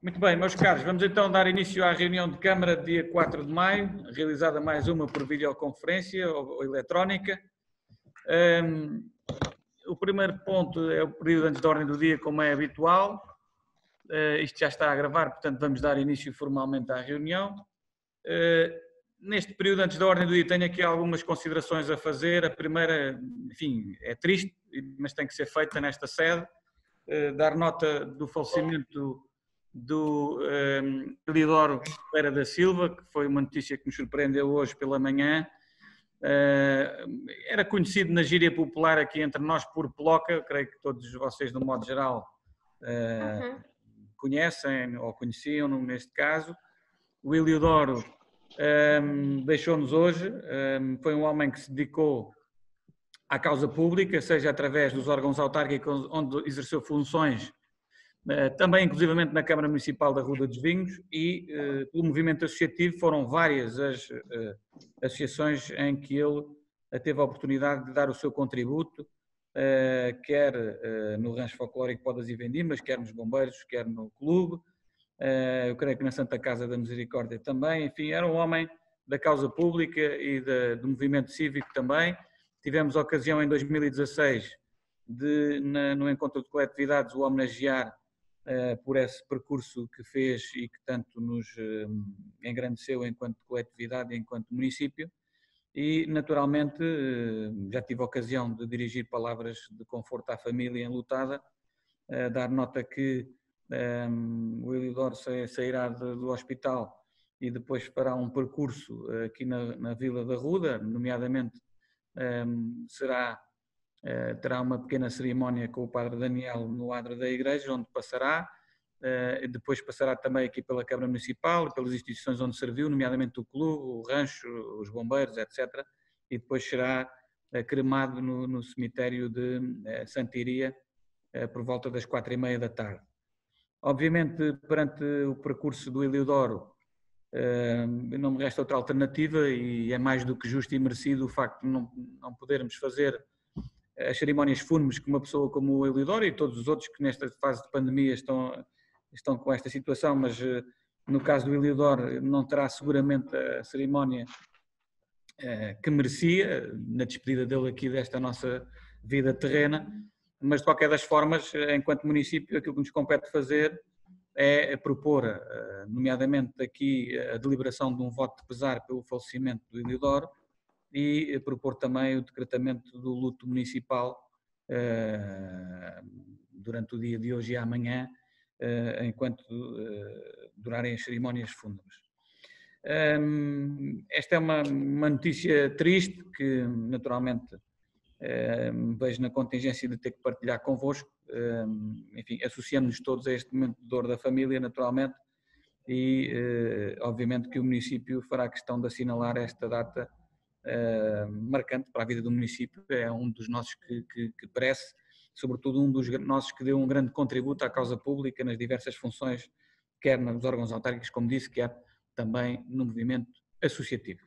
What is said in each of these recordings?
Muito bem, meus caros, vamos então dar início à reunião de Câmara de dia 4 de maio, realizada mais uma por videoconferência ou eletrónica. O primeiro ponto é o período antes da ordem do dia, como é habitual. Isto já está a gravar, portanto vamos dar início formalmente à reunião. Neste período antes da ordem do dia tenho aqui algumas considerações a fazer. A primeira, enfim, é triste, mas tem que ser feita nesta sede. Dar nota do falecimento do Elidoro Ferreira da Silva, que foi uma notícia que nos surpreendeu hoje pela manhã. Era conhecido na gíria popular aqui entre nós por Peloca. Eu creio que todos vocês, de um modo geral, conhecem ou conheciam-no neste caso. O Elidoro deixou-nos hoje. Foi um homem que se dedicou à causa pública, seja através dos órgãos autárquicos onde exerceu funções, também inclusivamente na Câmara Municipal da Ruda dos Vinhos, e pelo movimento associativo. Foram várias as associações em que ele teve a oportunidade de dar o seu contributo, quer no Rancho Folclórico Podas e Vendimas, quer nos Bombeiros, quer no clube, eu creio que na Santa Casa da Misericórdia também. Enfim, era um homem da causa pública e do movimento cívico também. Tivemos a ocasião em 2016 de, no encontro de coletividades, o homenagear por esse percurso que fez e que tanto nos engrandeceu enquanto coletividade e enquanto município. E, naturalmente, já tive a ocasião de dirigir palavras de conforto à família enlutada, dar nota que o Elidoro sairá do hospital e depois fará um percurso aqui na Vila da Ruda, nomeadamente terá uma pequena cerimónia com o Padre Daniel no adro da igreja, onde passará, depois passará também aqui pela Câmara Municipal, pelas instituições onde serviu, nomeadamente o clube, o rancho, os bombeiros, etc. E depois será cremado no cemitério de Santa Iria por volta das 4h30 da tarde. Obviamente, perante o percurso do Elidoro, não me resta outra alternativa, e é mais do que justo e merecido o facto de não podermos fazer as cerimónias fúnebres com uma pessoa como o Elidoro e todos os outros que nesta fase de pandemia estão com esta situação, mas no caso do Elidoro não terá seguramente a cerimónia que merecia, na despedida dele aqui desta nossa vida terrena. Mas de qualquer das formas, enquanto município, aquilo que nos compete fazer é propor, nomeadamente aqui, a deliberação de um voto de pesar pelo falecimento do Elidoro, e propor também o decretamento do luto municipal durante o dia de hoje e amanhã, enquanto durarem as cerimónias fúnebres. Esta é uma notícia triste que, naturalmente, vejo na contingência de ter que partilhar convosco. Enfim, associamos-nos todos a este momento de dor da família, naturalmente, e obviamente que o município fará questão de assinalar esta data marcante para a vida do município. É um dos nossos que parece, sobretudo um dos nossos que deu um grande contributo à causa pública nas diversas funções, quer nos órgãos autárquicos, como disse, quer também no movimento associativo.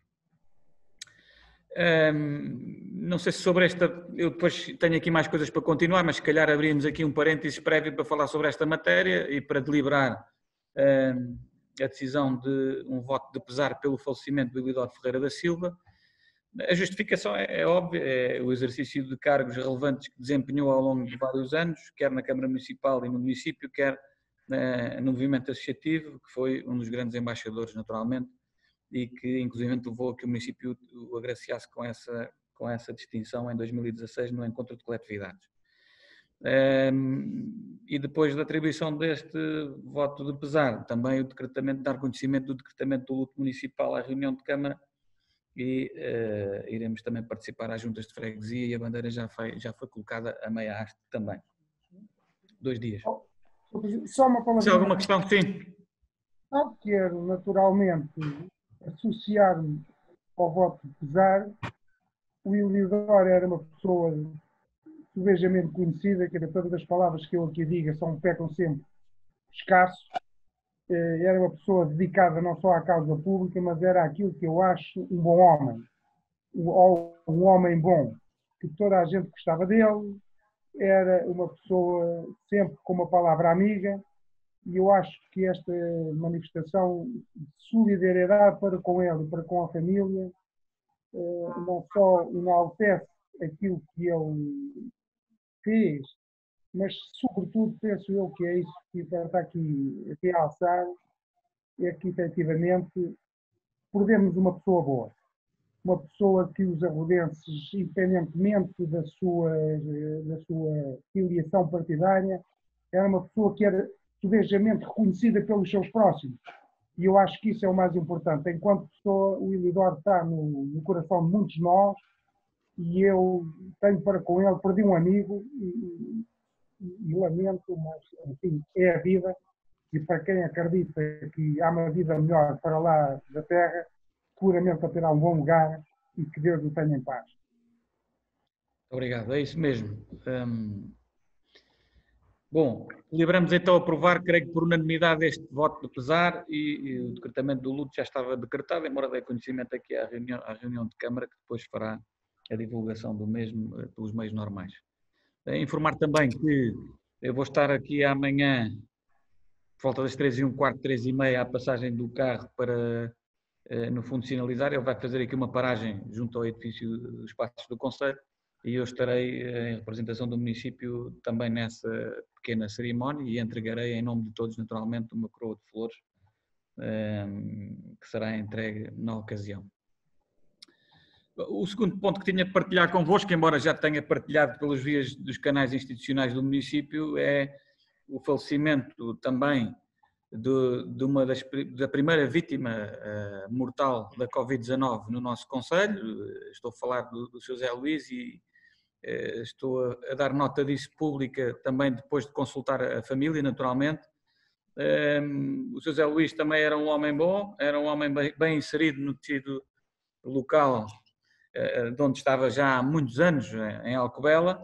Não sei se sobre esta, eu depois tenho aqui mais coisas para continuar, mas se calhar abrimos aqui um parênteses prévio para falar sobre esta matéria e para deliberar a decisão de um voto de pesar pelo falecimento do Elidoro Ferreira da Silva. A justificação é óbvia, é o exercício de cargos relevantes que desempenhou ao longo de vários anos, quer na Câmara Municipal e no município, quer no movimento associativo, que foi um dos grandes embaixadores, naturalmente, e que inclusive levou a que o município o agraciasse com essa distinção em 2016 no encontro de coletividades. E depois da atribuição deste voto de pesar, também o decretamento, dar conhecimento do decretamento do luto municipal à reunião de Câmara, e iremos também participar às juntas de freguesia, e a bandeira já foi colocada a meia haste também. 2 dias. Só uma palavra. Se há alguma questão, sim. Não quero, naturalmente, associar-me ao voto de pesar. O Elidoro era uma pessoa subejamente conhecida, que todas as palavras que eu aqui diga pecam sempre escasso. Era uma pessoa dedicada não só à causa pública, mas era aquilo que eu acho um bom homem, um homem bom, que toda a gente gostava dele. Era uma pessoa sempre com uma palavra amiga, e eu acho que esta manifestação de solidariedade para com ele e para com a família não só enaltece aquilo que ele fez, mas sobretudo penso eu que é isso que está aqui a realçar, é que efetivamente perdemos uma pessoa boa. Uma pessoa que os arrodenses, independentemente da sua filiação partidária, era uma pessoa que era subejamente reconhecida pelos seus próximos. E eu acho que isso é o mais importante. Enquanto pessoa, o Ilidor está no coração de muitos de nós, e eu tenho para com ele, perdi um amigo e lamento, mas enfim, é a vida. E para quem acredita que há uma vida melhor para lá da Terra, seguramente terá um bom lugar e que Deus o tenha em paz. Obrigado, é isso mesmo. Bom, deliberamos então aprovar, creio que por unanimidade, este voto de pesar e o decretamento do luto já estava decretado, embora dê conhecimento aqui à reunião de Câmara, que depois fará a divulgação do mesmo pelos meios normais. Informar também que eu vou estar aqui amanhã, por volta das 3h15, 3h30, à passagem do carro para, no fundo, sinalizar. Ele vai fazer aqui uma paragem junto ao edifício dos Passos do Conselho e eu estarei em representação do município também nessa pequena cerimónia e entregarei em nome de todos, naturalmente, uma coroa de flores que será entregue na ocasião. O segundo ponto que tinha de partilhar convosco, embora já tenha partilhado pelas vias dos canais institucionais do município, é o falecimento também da primeira vítima mortal da Covid-19 no nosso concelho. Estou a falar do Sr. Zé Luís e estou a dar nota disso pública também depois de consultar a família, naturalmente. O Sr. Zé Luís também era um homem bom, era um homem bem inserido no tecido local, de onde estava já há muitos anos, em Alcobendas.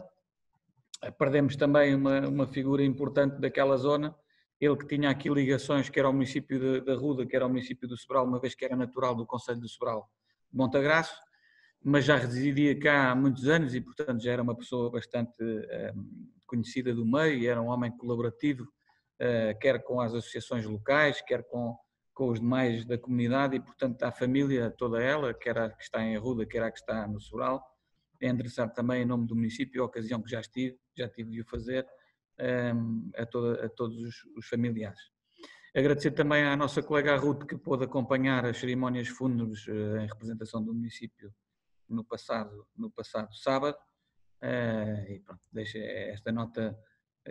Perdemos também uma figura importante daquela zona, ele que tinha aqui ligações, que era o município da Ruda, que era o município do Sobral, uma vez que era natural do concelho do Sobral, de Montagraço, mas já residia cá há muitos anos e, portanto, já era uma pessoa bastante conhecida do meio, era um homem colaborativo, quer com as associações locais, quer com os demais da comunidade e, portanto, a família toda ela, quer a que está em Arruda, quer a que está no Sobral. É endereçado também em nome do município, a ocasião que já tive de o fazer, a todos os familiares. Agradecer também à nossa colega Ruth, que pôde acompanhar as cerimónias fúnebres em representação do município no passado sábado. E pronto, deixo esta nota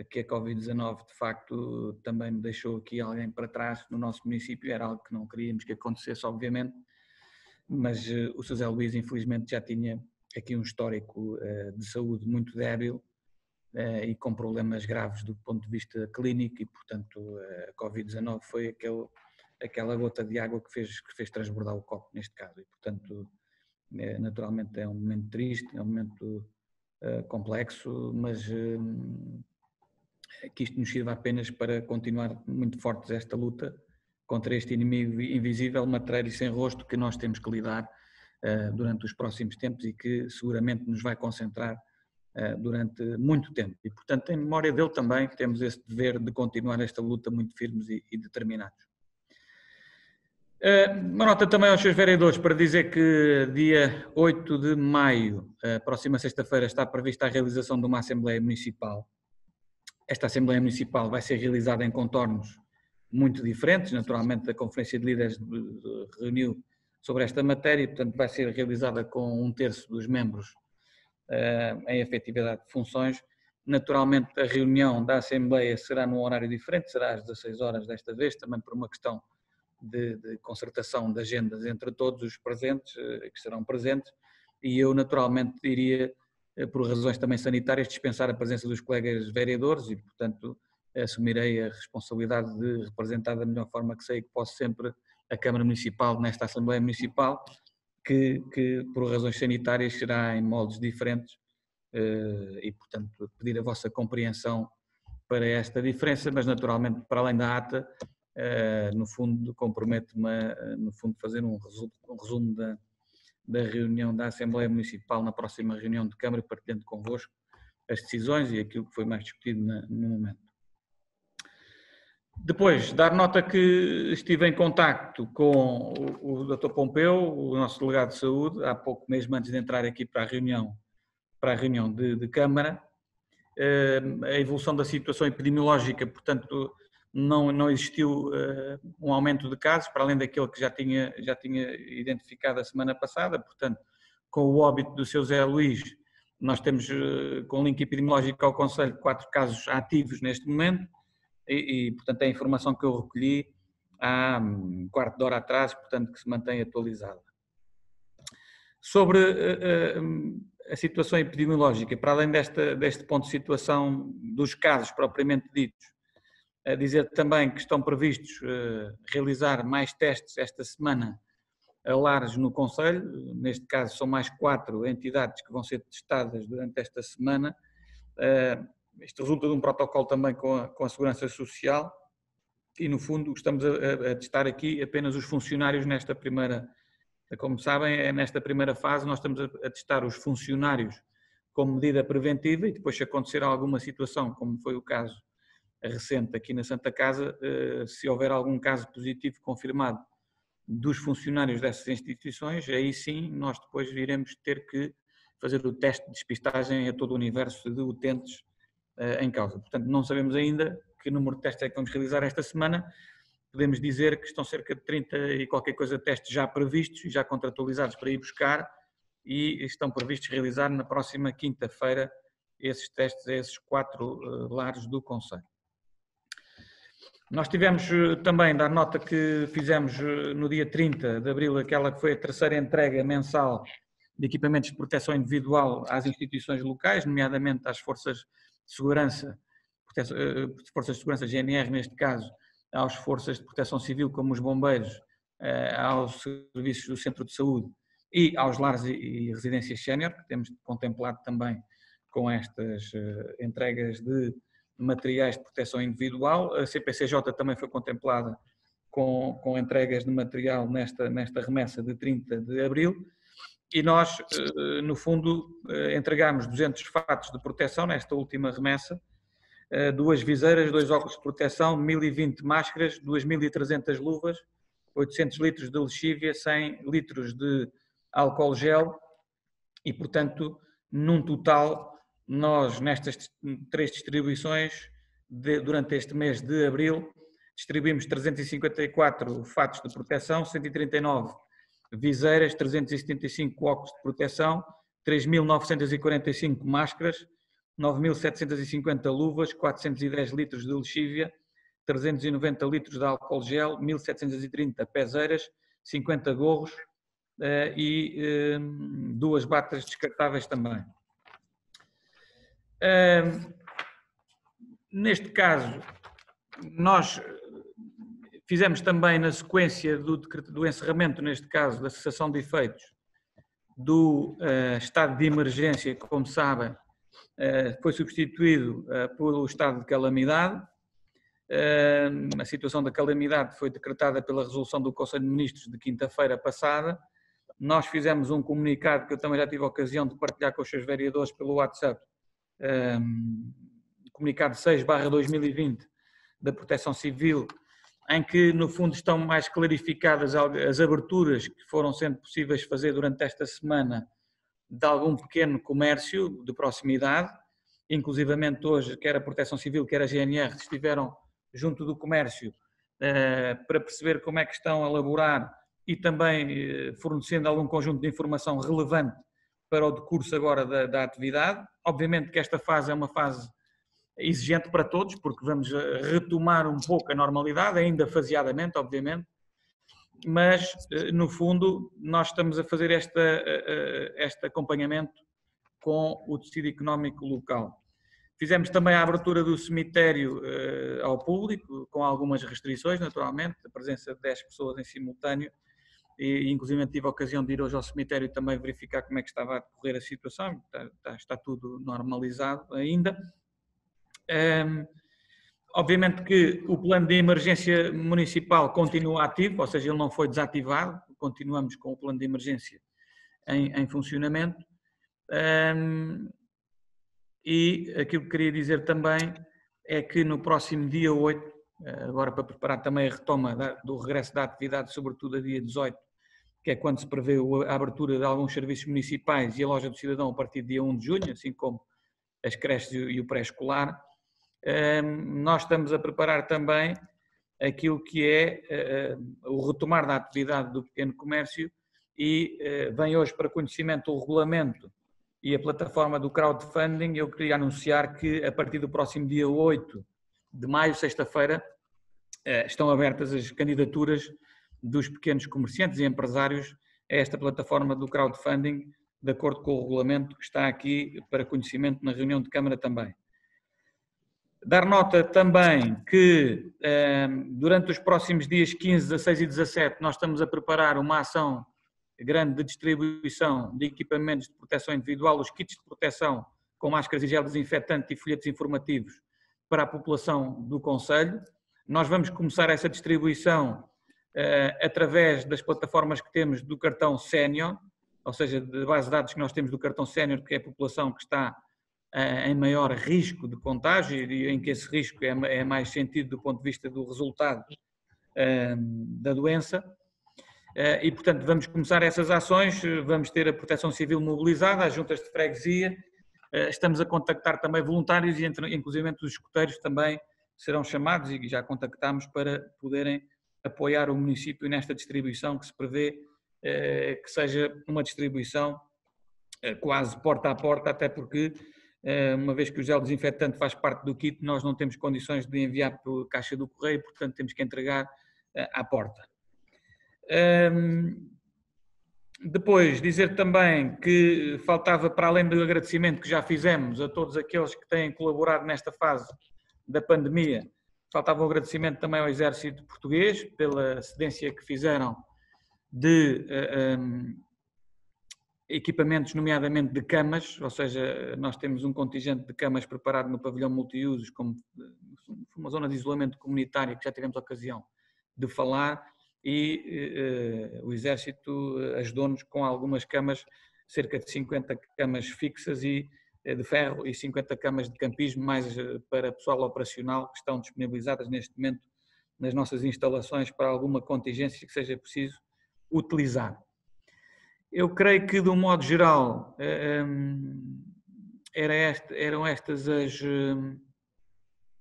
que a Covid-19 de facto também me deixou aqui alguém para trás no nosso município, era algo que não queríamos que acontecesse, obviamente, mas o Sr. Zé Luís infelizmente já tinha aqui um histórico de saúde muito débil e com problemas graves do ponto de vista clínico e, portanto, a Covid-19 foi aquela gota de água que fez transbordar o copo neste caso e, portanto, naturalmente é um momento triste, é um momento complexo, mas que isto nos sirva apenas para continuar muito fortes esta luta contra este inimigo invisível, matreiro e sem rosto que nós temos que lidar durante os próximos tempos e que seguramente nos vai concentrar durante muito tempo. E, portanto, em memória dele também temos esse dever de continuar esta luta muito firmes e determinados. Uma nota também aos seus vereadores para dizer que dia 8 de maio, próxima sexta-feira, está prevista a realização de uma Assembleia Municipal. Esta Assembleia Municipal vai ser realizada em contornos muito diferentes, naturalmente a Conferência de Líderes reuniu sobre esta matéria, portanto vai ser realizada com 1/3 dos membros em efetividade de funções. Naturalmente a reunião da Assembleia será num horário diferente, será às 16 horas desta vez, também por uma questão de concertação de agendas entre todos os presentes, que serão presentes, e eu naturalmente iria, por razões também sanitárias, dispensar a presença dos colegas vereadores e, portanto, assumirei a responsabilidade de representar da melhor forma que sei que posso sempre a Câmara Municipal nesta Assembleia Municipal, que por razões sanitárias será em moldes diferentes e, portanto, pedir a vossa compreensão para esta diferença, mas naturalmente, para além da ata, no fundo, comprometo-me a fazer um resumo da reunião da Assembleia Municipal na próxima reunião de Câmara, partilhando convosco as decisões e aquilo que foi mais discutido no momento. Depois, dar nota que estive em contacto com o Dr. Pompeu, o nosso delegado de saúde, há pouco mesmo antes de entrar aqui para a reunião de Câmara. A evolução da situação epidemiológica, portanto, não existiu um aumento de casos, para além daquele que já tinha identificado a semana passada, portanto, com o óbito do seu Zé Luís, nós temos, com link epidemiológico ao Conselho, 4 casos ativos neste momento, portanto, é a informação que eu recolhi há um quarto de hora atrás, portanto, que se mantém atualizada. Sobre a situação epidemiológica, para além deste ponto de situação dos casos propriamente ditos, a dizer também que estão previstos realizar mais testes esta semana a lares no Conselho, neste caso são mais 4 entidades que vão ser testadas durante esta semana. Isto resulta de um protocolo também com a Segurança Social e, no fundo, estamos a testar aqui apenas os funcionários nesta primeira. Como sabem, nesta primeira fase nós estamos a testar os funcionários como medida preventiva e depois, se acontecer alguma situação, como foi o caso recente aqui na Santa Casa, se houver algum caso positivo confirmado dos funcionários dessas instituições, aí sim nós depois iremos ter que fazer o teste de despistagem a todo o universo de utentes em causa. Portanto, não sabemos ainda que número de testes é que vamos realizar esta semana. Podemos dizer que estão cerca de 30 e qualquer coisa de testes já previstos e já contratualizados para ir buscar e estão previstos realizar na próxima quinta-feira esses testes a esses 4 lares do Conselho. Nós tivemos também, dar nota que fizemos no dia 30 de abril aquela que foi a terceira entrega mensal de equipamentos de proteção individual às instituições locais, nomeadamente às forças de segurança, GNR neste caso, às forças de proteção civil como os bombeiros, aos serviços do centro de saúde e aos lares e residências sénior, que temos contemplado também com estas entregas de materiais de proteção individual. A CPCJ também foi contemplada com entregas de material nesta remessa de 30 de abril e nós, no fundo, entregámos 200 fatos de proteção nesta última remessa, 2 viseiras, 2 óculos de proteção, 1020 máscaras, 2300 luvas, 800 litros de lexívia, 100 litros de álcool gel e, portanto, num total, nós nestas 3 distribuições, durante este mês de abril, distribuímos 354 fatos de proteção, 139 viseiras, 375 óculos de proteção, 3.945 máscaras, 9.750 luvas, 410 litros de lexívia, 390 litros de álcool gel, 1.730 pezeiras, 50 gorros e 2 batas descartáveis também. Neste caso, nós fizemos também na sequência do encerramento, neste caso, da cessação de efeitos do estado de emergência, que, como sabem, foi substituído pelo estado de calamidade. A situação da calamidade foi decretada pela resolução do Conselho de Ministros de quinta-feira passada. Nós fizemos um comunicado que eu também já tive a ocasião de partilhar com os seus vereadores pelo WhatsApp, comunicado 6/2020 da Proteção Civil, em que no fundo estão mais clarificadas as aberturas que foram sendo possíveis fazer durante esta semana de algum pequeno comércio de proximidade, inclusivamente hoje, quer a Proteção Civil, quer a GNR, estiveram junto do comércio para perceber como é que estão a elaborar e também fornecendo algum conjunto de informação relevante para o decurso agora da atividade. Obviamente que esta fase é uma fase exigente para todos, porque vamos retomar um pouco a normalidade, ainda faseadamente, obviamente, mas, no fundo, nós estamos a fazer este acompanhamento com o tecido económico local. Fizemos também a abertura do cemitério ao público, com algumas restrições, naturalmente, a presença de 10 pessoas em simultâneo, e inclusive tive a ocasião de ir hoje ao cemitério e também verificar como é que estava a decorrer a situação, está tudo normalizado ainda. Obviamente que o plano de emergência municipal continua ativo, ou seja, ele não foi desativado, continuamos com o plano de emergência em funcionamento. E aquilo que queria dizer também é que no próximo dia 8 agora para preparar também a retoma do regresso da atividade, sobretudo a dia 18, que é quando se prevê a abertura de alguns serviços municipais e a loja do cidadão a partir do dia 1 de junho, assim como as creches e o pré-escolar. Nós estamos a preparar também aquilo que é o retomar da atividade do pequeno comércio e vem hoje para conhecimento o regulamento e a plataforma do crowdfunding. Eu queria anunciar que a partir do próximo dia 8 de maio, sexta-feira, estão abertas as candidaturas dos pequenos comerciantes e empresários a esta plataforma do crowdfunding, de acordo com o regulamento que está aqui para conhecimento na reunião de Câmara também. Dar nota também que durante os próximos dias 15, 16 e 17 nós estamos a preparar uma ação grande de distribuição de equipamentos de proteção individual, os kits de proteção com máscaras e gel desinfetante e folhetos informativos para a população do concelho. Nós vamos começar essa distribuição através das plataformas que temos do cartão sénior, ou seja, de base de dados que nós temos do cartão sénior, que é a população que está em maior risco de contágio e em que esse risco é mais sentido do ponto de vista do resultado da doença. E, portanto, vamos começar essas ações, vamos ter a Proteção Civil mobilizada, as juntas de freguesia, estamos a contactar também voluntários e inclusive os escoteiros também serão chamados e já contactamos para poderem apoiar o município nesta distribuição que se prevê que seja uma distribuição quase porta a porta, até porque uma vez que o gel desinfetante faz parte do kit, nós não temos condições de enviar por caixa do correio, portanto temos que entregar à porta. Depois, dizer também que faltava, para além do agradecimento que já fizemos a todos aqueles que têm colaborado nesta fase da pandemia, faltava o agradecimento também ao Exército Português pela cedência que fizeram de equipamentos, nomeadamente de camas, ou seja, nós temos um contingente de camas preparado no pavilhão multiusos, como uma zona de isolamento comunitário que já tivemos a ocasião de falar, e o Exército ajudou-nos com algumas camas, cerca de 50 camas fixas e de ferro e 50 camas de campismo, mais para pessoal operacional, que estão disponibilizadas neste momento nas nossas instalações para alguma contingência que seja preciso utilizar. Eu creio que, de um modo geral, eram estas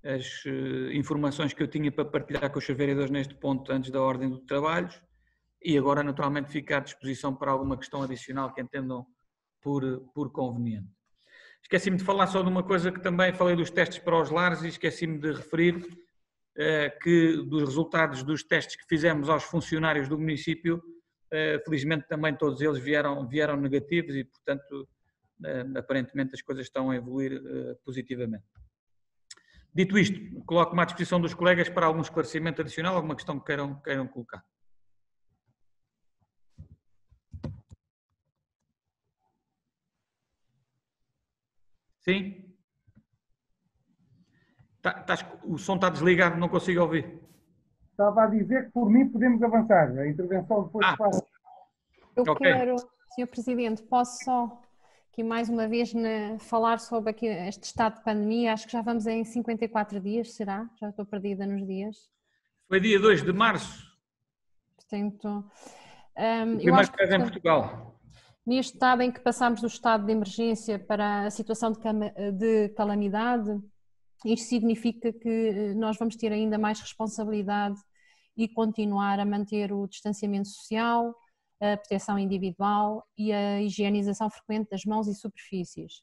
as informações que eu tinha para partilhar com os vereadores neste ponto antes da ordem dos trabalhos, e agora naturalmente fico à disposição para alguma questão adicional que entendam por conveniente. Esqueci-me de falar só de uma coisa que também falei dos testes para os lares e esqueci-me de referir que dos resultados dos testes que fizemos aos funcionários do município, felizmente também todos eles vieram negativos e, portanto, aparentemente as coisas estão a evoluir positivamente. Dito isto, coloco-me à disposição dos colegas para algum esclarecimento adicional, alguma questão que queiram colocar. Sim? O som está desligado, não consigo ouvir. Estava a dizer que por mim podemos avançar. A intervenção depois faz. Eu quero, Sr. Presidente, posso só aqui mais uma vez falar sobre aqui este estado de pandemia. Acho que já vamos em 54 dias, será? Já estou perdida nos dias. Foi dia 2 de março. Portanto, eu acho que em Portugal. Neste estado em que passámos do estado de emergência para a situação de calamidade, isto significa que nós vamos ter ainda mais responsabilidade e continuar a manter o distanciamento social, a proteção individual e a higienização frequente das mãos e superfícies.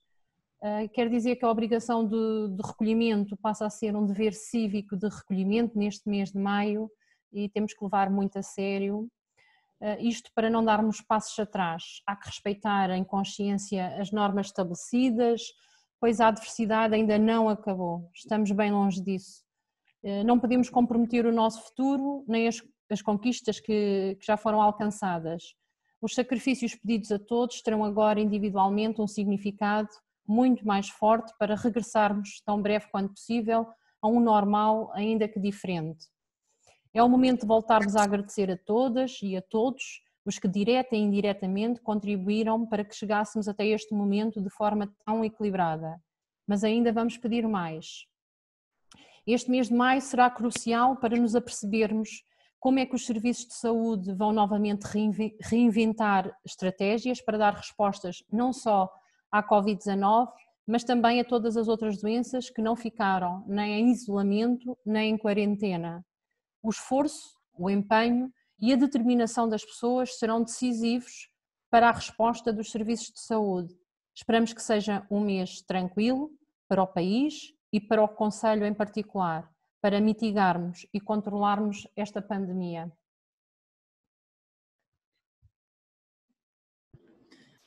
Quer dizer que a obrigação de recolhimento passa a ser um dever cívico de recolhimento neste mês de maio e temos que levar muito a sério. Isto para não darmos passos atrás. Há que respeitar em consciência as normas estabelecidas, pois a adversidade ainda não acabou. Estamos bem longe disso. Não podemos comprometer o nosso futuro, nem as conquistas que já foram alcançadas. Os sacrifícios pedidos a todos terão agora individualmente um significado muito mais forte para regressarmos tão breve quanto possível a um normal, ainda que diferente. É o momento de voltarmos a agradecer a todas e a todos os que direta e indiretamente contribuíram para que chegássemos até este momento de forma tão equilibrada. Mas ainda vamos pedir mais. Este mês de maio será crucial para nos apercebermos como é que os serviços de saúde vão novamente reinventar estratégias para dar respostas não só à Covid-19, mas também a todas as outras doenças que não ficaram nem em isolamento nem em quarentena. O esforço, o empenho e a determinação das pessoas serão decisivos para a resposta dos serviços de saúde. Esperamos que seja um mês tranquilo para o país e para o Concelho em particular, para mitigarmos e controlarmos esta pandemia.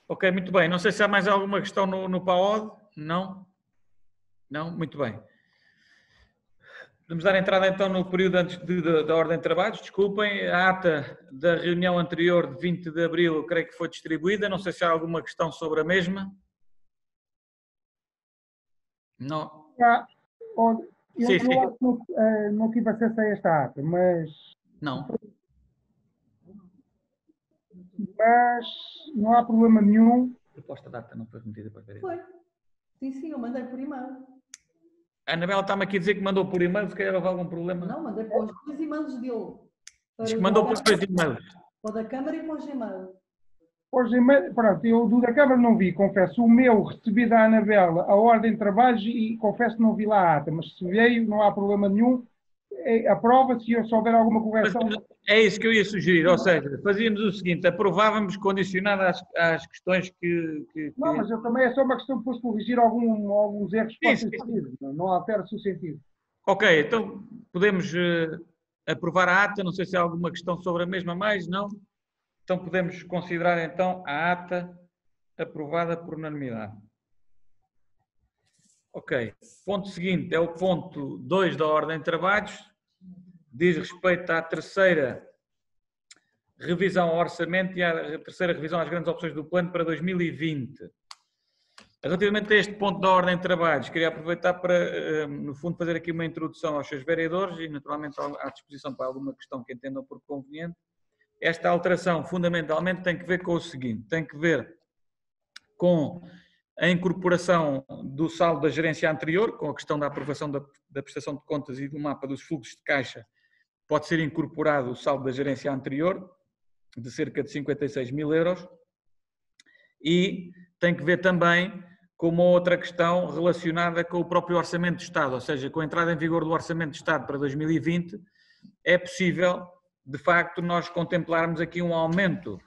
Ok, muito bem. Não sei se há mais alguma questão no PAOD. Não? Não? Muito bem. Vamos dar entrada então no período antes da ordem de trabalhos. Desculpem, a ata da reunião anterior de 20 de abril, eu creio que foi distribuída. Não sei se há alguma questão sobre a mesma. Não. Eu não tive acesso a esta ata, mas não há problema nenhum. A proposta de ata não foi remetida para a vereador. Foi. Sim, eu mandei por e-mail. A Anabela está-me aqui a dizer que mandou por e-mail, se calhar houve algum problema. Não, mandei para os dois e-mails dele. Diz que mandou por dois e-mails. Para o da Câmara e para o Gmail. Pronto, eu do da Câmara não vi, confesso. O meu recebi da Anabela a ordem de trabalhos e confesso que não vi lá a ata, mas se veio, não há problema nenhum. Aprova-se e se houver alguma correção. É isso que eu ia sugerir, ou seja, fazíamos o seguinte, aprovávamos condicionado às questões que... Não, mas também é só uma questão depois de corrigir alguns erros que possam existir, não altera-se o sentido. Ok, então podemos aprovar a ata, não sei se há alguma questão sobre a mesma mais, não? Então podemos considerar então a ata aprovada por unanimidade. Ok, ponto seguinte é o ponto 2 da ordem de trabalhos, diz respeito à terceira revisão ao orçamento e à terceira revisão às grandes opções do plano para 2020. Relativamente a este ponto da ordem de trabalhos, queria aproveitar para, no fundo, fazer aqui uma introdução aos seus vereadores e, naturalmente, à disposição para alguma questão que entendam por conveniente. Esta alteração, fundamentalmente, tem que ver com o seguinte, tem que ver com a incorporação do saldo da gerência anterior, com a questão da aprovação da prestação de contas e do mapa dos fluxos de caixa, pode ser incorporado o saldo da gerência anterior, de cerca de 56 mil euros, e tem que ver também com uma outra questão relacionada com o próprio Orçamento de Estado, ou seja, com a entrada em vigor do Orçamento de Estado para 2020, é possível, de facto, nós contemplarmos aqui um aumento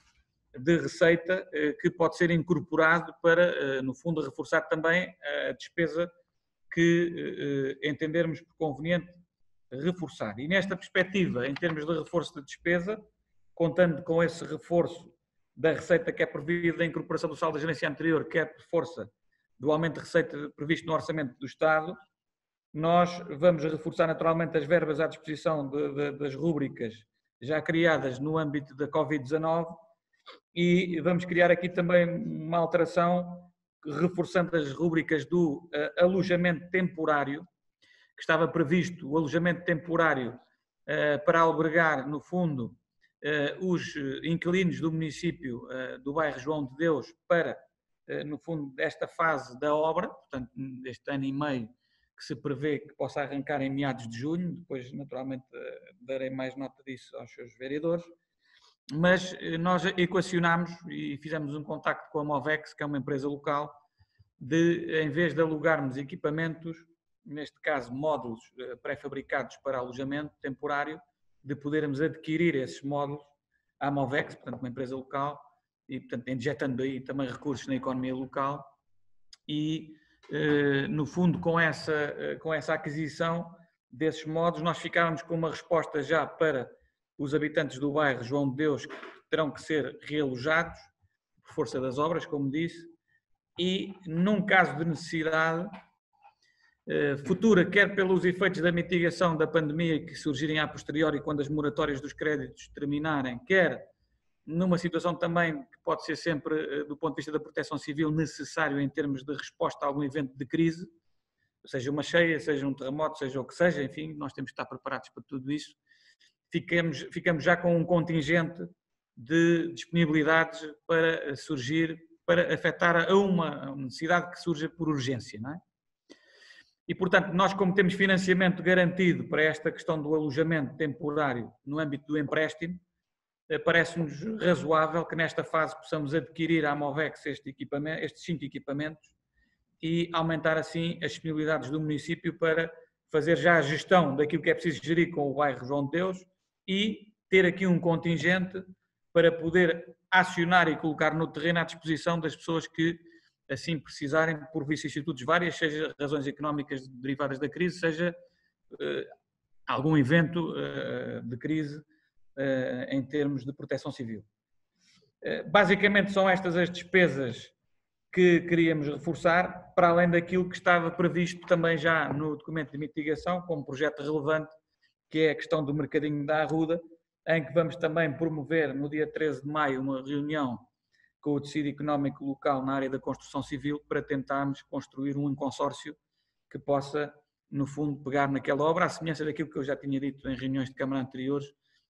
de receita que pode ser incorporado para, no fundo, reforçar também a despesa que entendermos por conveniente reforçar. E nesta perspectiva, em termos de reforço de despesa, contando com esse reforço da receita que é prevista da incorporação do saldo da gerência anterior, que é por força do aumento de receita previsto no Orçamento do Estado, nós vamos reforçar naturalmente as verbas à disposição das rúbricas já criadas no âmbito da Covid-19 e vamos criar aqui também uma alteração reforçando as rúbricas do alojamento temporário, que estava previsto o alojamento temporário para albergar, no fundo, os inquilinos do município do bairro João de Deus para, no fundo, desta fase da obra, portanto, deste ano e meio que se prevê que possa arrancar em meados de junho, depois, naturalmente, darei mais nota disso aos seus vereadores, mas nós equacionámos e fizemos um contacto com a Movex, que é uma empresa local, de, em vez de alugarmos equipamentos, neste caso módulos pré-fabricados para alojamento temporário, de podermos adquirir esses módulos à Movex, portanto uma empresa local, e portanto injetando aí também recursos na economia local e no fundo com essa aquisição desses módulos nós ficávamos com uma resposta já para os habitantes do bairro João de Deus que terão que ser realojados por força das obras, como disse, e num caso de necessidade futura, quer pelos efeitos da mitigação da pandemia que surgirem a posteriori quando as moratórias dos créditos terminarem, quer numa situação também que pode ser sempre, do ponto de vista da proteção civil, necessário em termos de resposta a algum evento de crise, seja uma cheia, seja um terremoto, seja o que seja, enfim, nós temos que estar preparados para tudo isso. Ficamos já com um contingente de disponibilidades para surgir, para afetar a uma necessidade que surja por urgência, não é? E, portanto, nós, como temos financiamento garantido para esta questão do alojamento temporário no âmbito do empréstimo, parece-nos razoável que nesta fase possamos adquirir à Movex estes 5 equipamentos e aumentar assim as disponibilidades do município para fazer já a gestão daquilo que é preciso gerir com o bairro João de Deus e ter aqui um contingente para poder acionar e colocar no terreno à disposição das pessoas que assim precisarem por vicissitudes várias, seja razões económicas derivadas da crise, seja algum evento de crise em termos de proteção civil. Basicamente são estas as despesas que queríamos reforçar, para além daquilo que estava previsto também já no documento de mitigação, como projeto relevante, que é a questão do Mercadinho da Arruda, em que vamos também promover no dia 13 de maio uma reunião com o tecido económico local na área da construção civil para tentarmos construir um consórcio que possa, no fundo, pegar naquela obra, à semelhança daquilo que eu já tinha dito em reuniões de Câmara anteriores,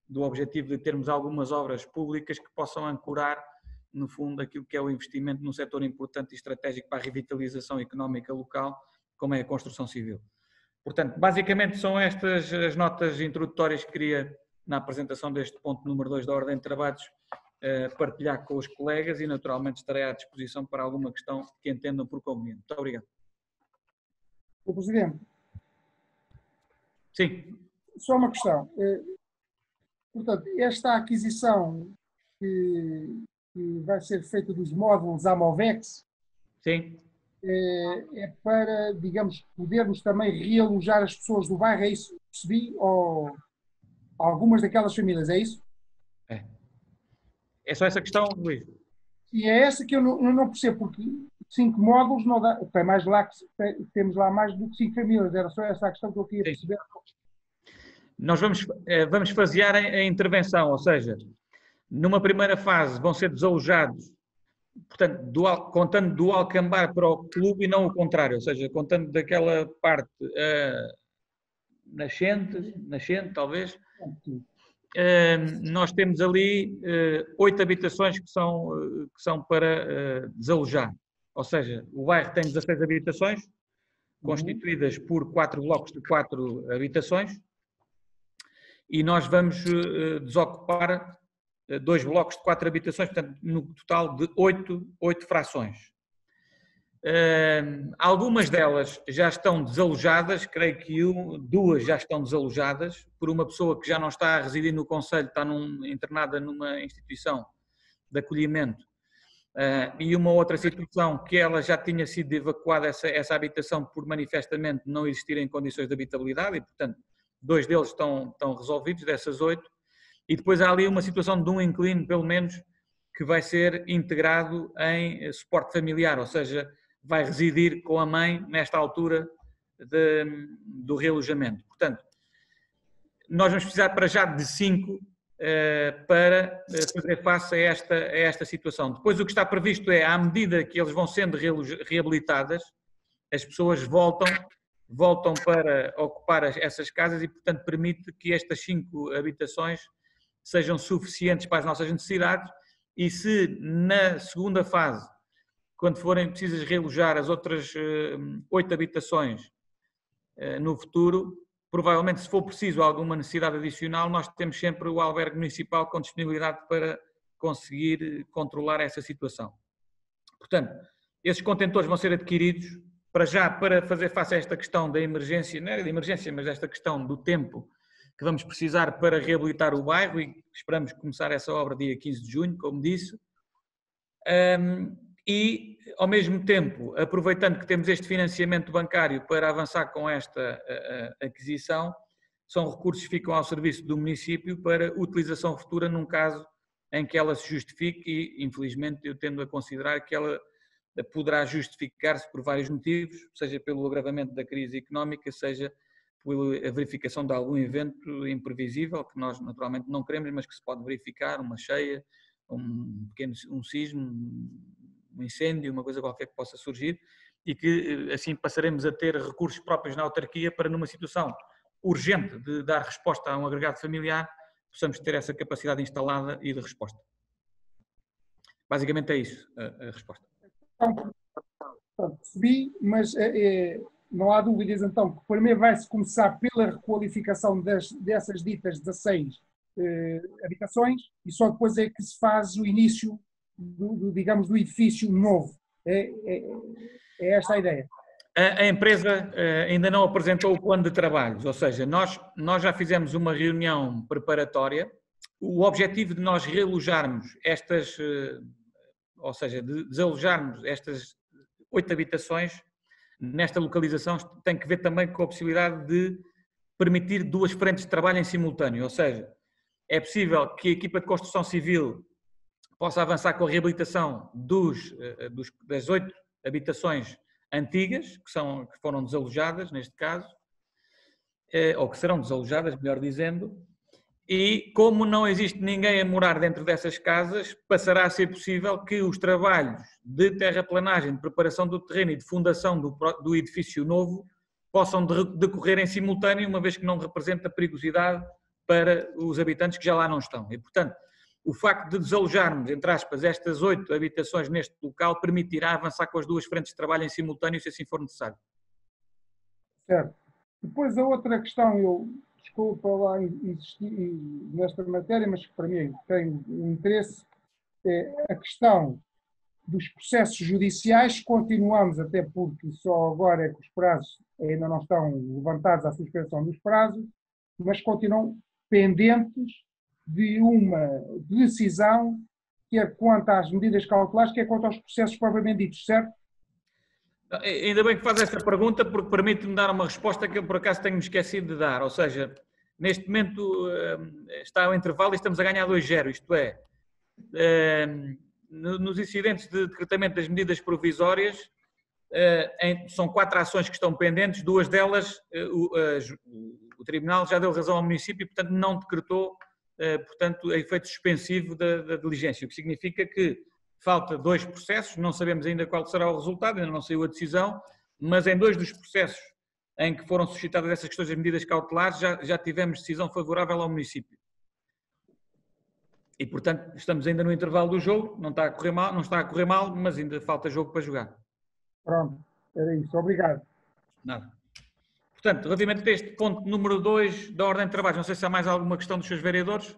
do objetivo de termos algumas obras públicas que possam ancorar, no fundo, aquilo que é o investimento num setor importante e estratégico para a revitalização económica local, como é a construção civil. Portanto, basicamente são estas as notas introdutórias que queria, na apresentação deste ponto número 2 da ordem de trabalhos, partilhar com os colegas e naturalmente estarei à disposição para alguma questão que entendam por conveniente. Muito obrigado. O Presidente. Sim. Só uma questão. Portanto, esta aquisição que vai ser feita dos módulos à Movex, sim, é para, digamos, podermos também realojar as pessoas do bairro, é isso que percebi? Ou algumas daquelas famílias, é isso? É só essa questão, Luís? E é essa que eu não percebo, porque 5 módulos não dá, tem mais lá, temos lá mais do que 5 famílias, era só essa a questão que eu queria perceber. Nós vamos fasear a intervenção, ou seja, numa primeira fase vão ser desalojados, portanto, contando do Alcambar para o clube e não o contrário, ou seja, contando daquela parte nascente talvez, nós temos ali 8 habitações que são para desalojar, ou seja, o bairro tem 16 habitações, constituídas por 4 blocos de 4 habitações, e nós vamos desocupar 2 blocos de 4 habitações, portanto, no total de 8 frações. Algumas delas já estão desalojadas, creio que 2 já estão desalojadas, por uma pessoa que já não está a residir no concelho, está internada numa instituição de acolhimento, e uma outra situação que ela já tinha sido evacuada, essa habitação, por manifestamente não existirem condições de habitabilidade, e portanto 2 deles estão resolvidos, dessas 8, e depois há ali uma situação de um inquilino, pelo menos, que vai ser integrado em suporte familiar, ou seja, vai residir com a mãe nesta altura do realojamento. Portanto, nós vamos precisar para já de 5 para fazer face a esta situação. Depois o que está previsto é, à medida que eles vão sendo reabilitadas, as pessoas voltam para ocupar essas casas e, portanto, permite que estas 5 habitações sejam suficientes para as nossas necessidades e se na segunda fase, quando forem precisas realojar as outras 8 habitações no futuro, provavelmente se for preciso alguma necessidade adicional, nós temos sempre o albergue municipal com disponibilidade para conseguir controlar essa situação. Portanto, esses contentores vão ser adquiridos para já, para fazer face a esta questão da emergência, não é de emergência, mas esta questão do tempo que vamos precisar para reabilitar o bairro e esperamos começar essa obra dia 15 de junho, como disse. E, ao mesmo tempo, aproveitando que temos este financiamento bancário para avançar com esta aquisição, são recursos que ficam ao serviço do município para utilização futura num caso em que ela se justifique e, infelizmente, eu tendo a considerar que ela poderá justificar-se por vários motivos, seja pelo agravamento da crise económica, seja pela verificação de algum evento imprevisível, que nós naturalmente não queremos, mas que se pode verificar, uma cheia, um sismo, um incêndio, uma coisa qualquer que possa surgir, e que assim passaremos a ter recursos próprios na autarquia para, numa situação urgente de dar resposta a um agregado familiar, possamos ter essa capacidade instalada e de resposta. Basicamente é isso a resposta. Percebi, mas não há dúvidas então que primeiro vai-se começar pela requalificação dessas ditas 16 habitações e só depois é que se faz o início digamos, do edifício novo. É esta a ideia. A empresa ainda não apresentou o plano de trabalhos, ou seja, nós já fizemos uma reunião preparatória. O objetivo de nós realojarmos estas, ou seja, de desalojarmos estas 8 habitações nesta localização tem que ver também com a possibilidade de permitir 2 frentes de trabalho em simultâneo, ou seja, é possível que a equipa de construção civil possa avançar com a reabilitação das 8 habitações antigas, que foram desalojadas, neste caso, ou que serão desalojadas, melhor dizendo, e como não existe ninguém a morar dentro dessas casas, passará a ser possível que os trabalhos de terraplanagem, de preparação do terreno e de fundação do edifício novo possam decorrer em simultâneo, uma vez que não representa perigosidade para os habitantes que já lá não estão. E, portanto, o facto de desalojarmos, entre aspas, estas 8 habitações neste local permitirá avançar com as 2 frentes de trabalho em simultâneo, se assim for necessário. Certo. Depois a outra questão, desculpa lá insistir nesta matéria, mas que para mim tem um interesse, é a questão dos processos judiciais. Continuamos, até porque só agora é que os prazos ainda não estão levantados à suspensão dos prazos, mas continuam pendentes de uma decisão que é quanto às medidas cautelares, que é quanto aos processos propriamente ditos, certo? Ainda bem que faz essa pergunta, porque permite-me dar uma resposta que eu por acaso tenho-me esquecido de dar, ou seja, neste momento está o intervalo e estamos a ganhar 2-0, isto é, nos incidentes de decretamento das medidas provisórias, são 4 ações que estão pendentes, 2 delas o Tribunal já deu razão ao município e, portanto, não decretou, portanto, a efeito suspensivo da diligência, o que significa que falta 2 processos, não sabemos ainda qual será o resultado, ainda não saiu a decisão, mas em 2 dos processos em que foram suscitadas essas questões das medidas cautelares já tivemos decisão favorável ao município. E, portanto, estamos ainda no intervalo do jogo, não está a correr mal, mas ainda falta jogo para jogar. Pronto, era isso. Obrigado. Nada. Portanto, relativamente a este ponto número 2 da ordem de trabalho, não sei se há mais alguma questão dos seus vereadores.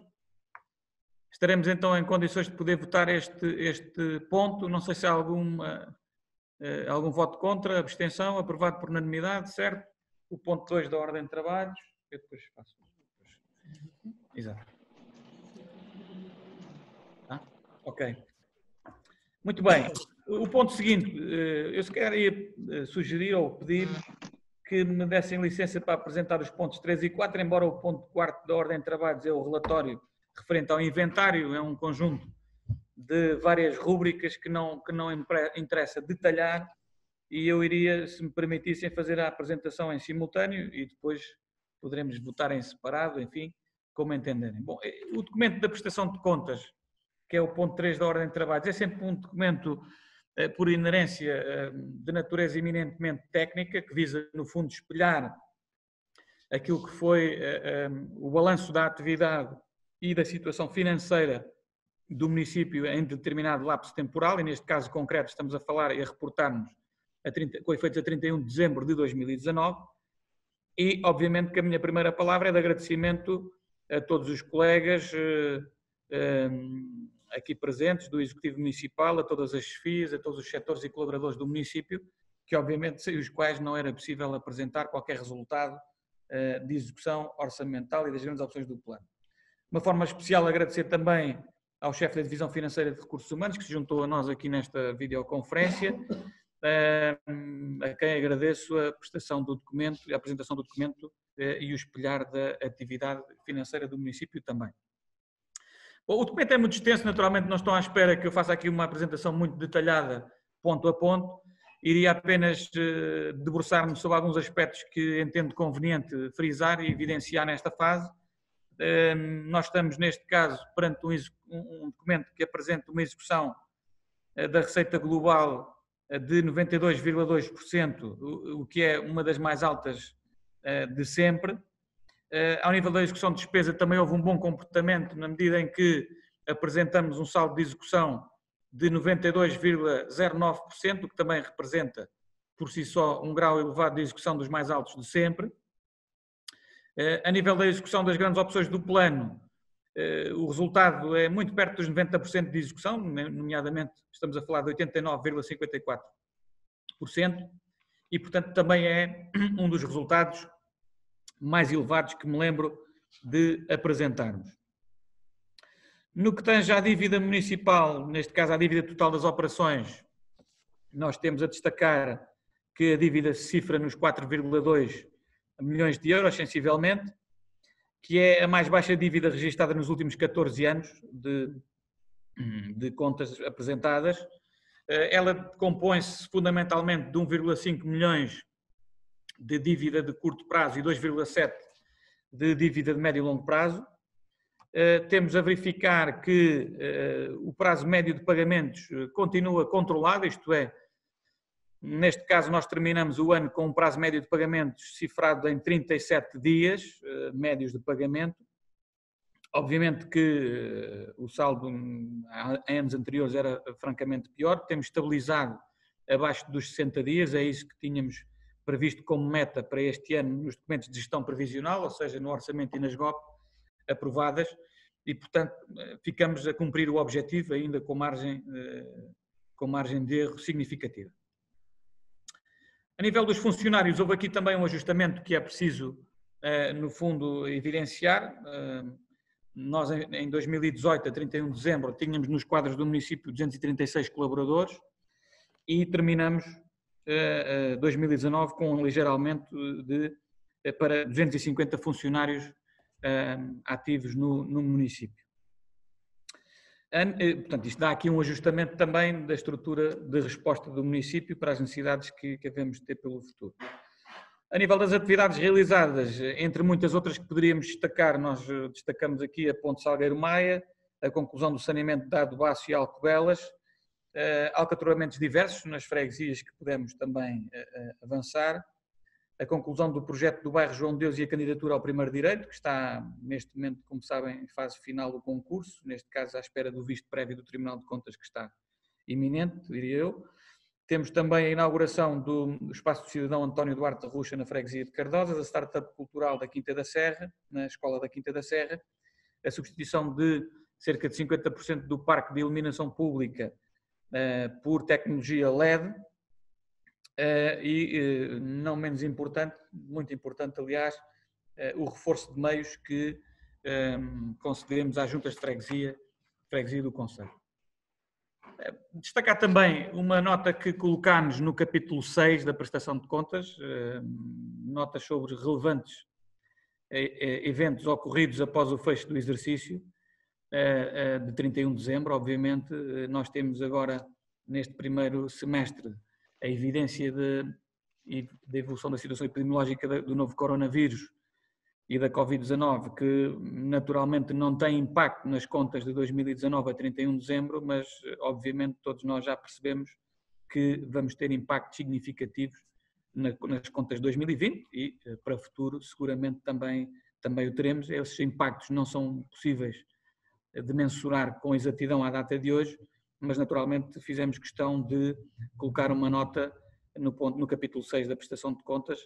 Estaremos então em condições de poder votar este ponto. Não sei se há algum voto contra, abstenção, aprovado por unanimidade, certo? O ponto 2 da ordem de trabalhos. Eu depois faço. Exato. Ok. Muito bem. O ponto seguinte, eu se calhar ia sugerir ou pedir que me dessem licença para apresentar os pontos 3 e 4, embora o ponto 4 da ordem de trabalhos é o relatório referente ao inventário, é um conjunto de várias rúbricas que não interessa detalhar, e eu iria, se me permitissem, fazer a apresentação em simultâneo e depois poderemos votar em separado, enfim, como entenderem. Bom, o documento da prestação de contas, que é o ponto 3 da ordem de trabalhos, é sempre um documento por inerência de natureza eminentemente técnica, que visa, no fundo, espelhar aquilo que foi o balanço da atividade e da situação financeira do município em determinado lapso temporal, e neste caso concreto estamos a falar e a reportar-nos com efeitos a 31 de dezembro de 2019, e obviamente que a minha primeira palavra é de agradecimento a todos os colegas aqui presentes do Executivo Municipal, a todas as chefias, a todos os setores e colaboradores do município, que obviamente sem os quais não era possível apresentar qualquer resultado de execução orçamental e das grandes opções do plano. De uma forma especial agradecer também ao chefe da Divisão Financeira de Recursos Humanos, que se juntou a nós aqui nesta videoconferência, a quem agradeço a prestação do documento, a apresentação do documento e o espelhar da atividade financeira do município também. Bom, o documento é muito extenso, naturalmente não estão à espera que eu faça aqui uma apresentação muito detalhada, ponto a ponto. Iria apenas debruçar-me sobre alguns aspectos que entendo conveniente frisar e evidenciar nesta fase. Nós estamos, neste caso, perante um documento que apresenta uma execução da receita global de 92,2%, o que é uma das mais altas de sempre. Ao nível da execução de despesa também houve um bom comportamento, na medida em que apresentamos um saldo de execução de 92,09%, o que também representa por si só, um grau elevado de execução dos mais altos de sempre. A nível da execução das grandes opções do plano, o resultado é muito perto dos 90% de execução, nomeadamente estamos a falar de 89,54%, e portanto também é um dos resultados mais elevados que me lembro de apresentarmos. No que tange à dívida municipal, neste caso à dívida total das operações, nós temos a destacar que a dívida se cifra nos 4,2 milhões de euros, sensivelmente, que é a mais baixa dívida registada nos últimos 14 anos de contas apresentadas. Ela compõe-se fundamentalmente de 1,5 milhões de dívida de curto prazo e 2,7 de dívida de médio e longo prazo. Temos a verificar que o prazo médio de pagamentos continua controlado, isto é, neste caso nós terminamos o ano com um prazo médio de pagamentos cifrado em 37 dias médios de pagamento. Obviamente que o saldo em anos anteriores era francamente pior, temos estabilizado abaixo dos 60 dias, é isso que tínhamos previsto como meta para este ano nos documentos de gestão previsional, ou seja, no orçamento e nas GOP aprovadas, e portanto ficamos a cumprir o objetivo ainda com margem de erro significativa. A nível dos funcionários, houve aqui também um ajustamento que é preciso, no fundo, evidenciar. Nós, em 2018, a 31 de dezembro, tínhamos nos quadros do município 236 colaboradores e terminamos 2019 com um ligeiro aumento para 250 funcionários ativos no município. Portanto, isto dá aqui um ajustamento também da estrutura de resposta do município para as necessidades que havemos de ter pelo futuro. A nível das atividades realizadas, entre muitas outras que poderíamos destacar, nós destacamos aqui a Ponte Salgueiro Maia, a conclusão do saneamento de Adobaço e Alcobelas, alcatroamentos diversos nas freguesias que pudemos também avançar, a conclusão do projeto do bairro João de Deus e a candidatura ao primeiro direito, que está neste momento, como sabem, em fase final do concurso, neste caso à espera do visto prévio do Tribunal de Contas, que está iminente, diria eu. Temos também a inauguração do Espaço do Cidadão António Duarte da Ruxa, na freguesia de Cardosas, a startup cultural da Quinta da Serra, na Escola da Quinta da Serra, a substituição de cerca de 50% do parque de iluminação pública por tecnologia LED, e não menos importante, muito importante aliás, o reforço de meios que concedemos às juntas de freguesia do concelho. Destacar também uma nota que colocámos no capítulo 6 da prestação de contas, notas sobre relevantes eventos ocorridos após o fecho do exercício de 31 de dezembro. Obviamente nós temos agora neste primeiro semestre a evidência da evolução da situação epidemiológica do novo coronavírus e da Covid-19, que naturalmente não tem impacto nas contas de 2019 a 31 de dezembro, mas obviamente todos nós já percebemos que vamos ter impactos significativos nas contas de 2020 e para o futuro seguramente também o teremos. Esses impactos não são possíveis de mensurar com exatidão à data de hoje, mas naturalmente fizemos questão de colocar uma nota no capítulo 6 da prestação de contas,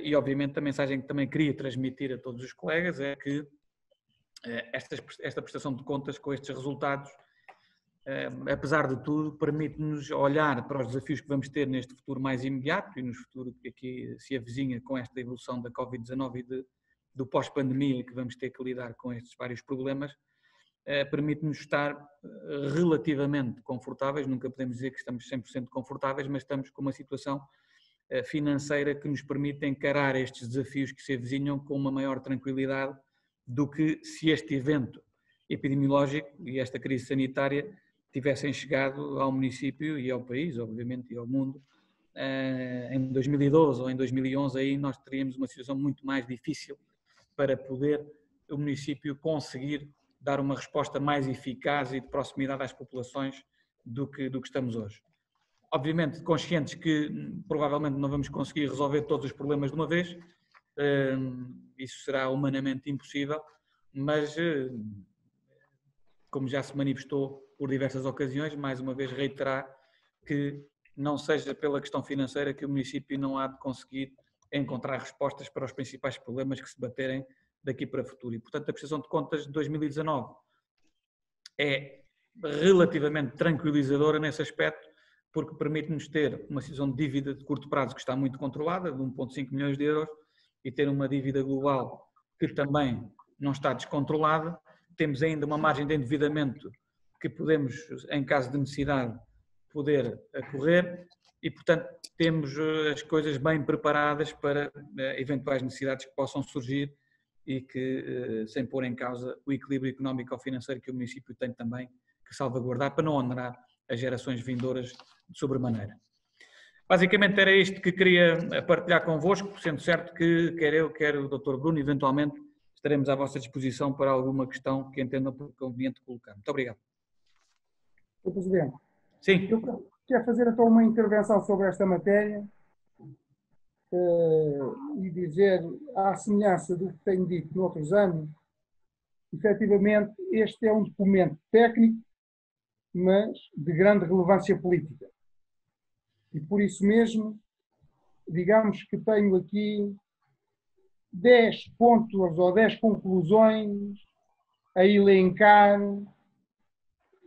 e obviamente a mensagem que também queria transmitir a todos os colegas é que esta prestação de contas com estes resultados, apesar de tudo, permite-nos olhar para os desafios que vamos ter neste futuro mais imediato e no futuro que aqui se avizinha com esta evolução da Covid-19 e do pós-pandemia, que vamos ter que lidar com estes vários problemas. Permite-nos estar relativamente confortáveis, nunca podemos dizer que estamos 100% confortáveis, mas estamos com uma situação financeira que nos permite encarar estes desafios que se avizinham com uma maior tranquilidade do que se este evento epidemiológico e esta crise sanitária tivessem chegado ao município e ao país, obviamente, e ao mundo, em 2012 ou em 2011, aí nós teríamos uma situação muito mais difícil para poder o município conseguir dar uma resposta mais eficaz e de proximidade às populações do que estamos hoje. Obviamente conscientes que provavelmente não vamos conseguir resolver todos os problemas de uma vez, isso será humanamente impossível, mas como já se manifestou por diversas ocasiões, mais uma vez reiterar que não seja pela questão financeira que o município não há de conseguir encontrar respostas para os principais problemas que se baterem daqui para o futuro. E, portanto, a prestação de contas de 2019 é relativamente tranquilizadora nesse aspecto, porque permite-nos ter uma situação de dívida de curto prazo que está muito controlada, de 1,5 milhões de euros, e ter uma dívida global que também não está descontrolada. Temos ainda uma margem de endividamento que podemos, em caso de necessidade, poder correr e, portanto, temos as coisas bem preparadas para eventuais necessidades que possam surgir e que, sem pôr em causa o equilíbrio económico ou financeiro que o município tem também que salvaguardar para não onerar as gerações vindouras de sobremaneira. Basicamente era isto que queria partilhar convosco, sendo certo que quer eu, quer o Dr. Bruno, eventualmente estaremos à vossa disposição para alguma questão que entendam por conveniente colocar. Muito obrigado. Sr. Presidente, Sim. eu quero fazer então uma intervenção sobre esta matéria e dizer, à semelhança do que tenho dito noutros anos, efetivamente este é um documento técnico, mas de grande relevância política. E por isso mesmo, digamos que tenho aqui 10 pontos ou 10 conclusões a elencar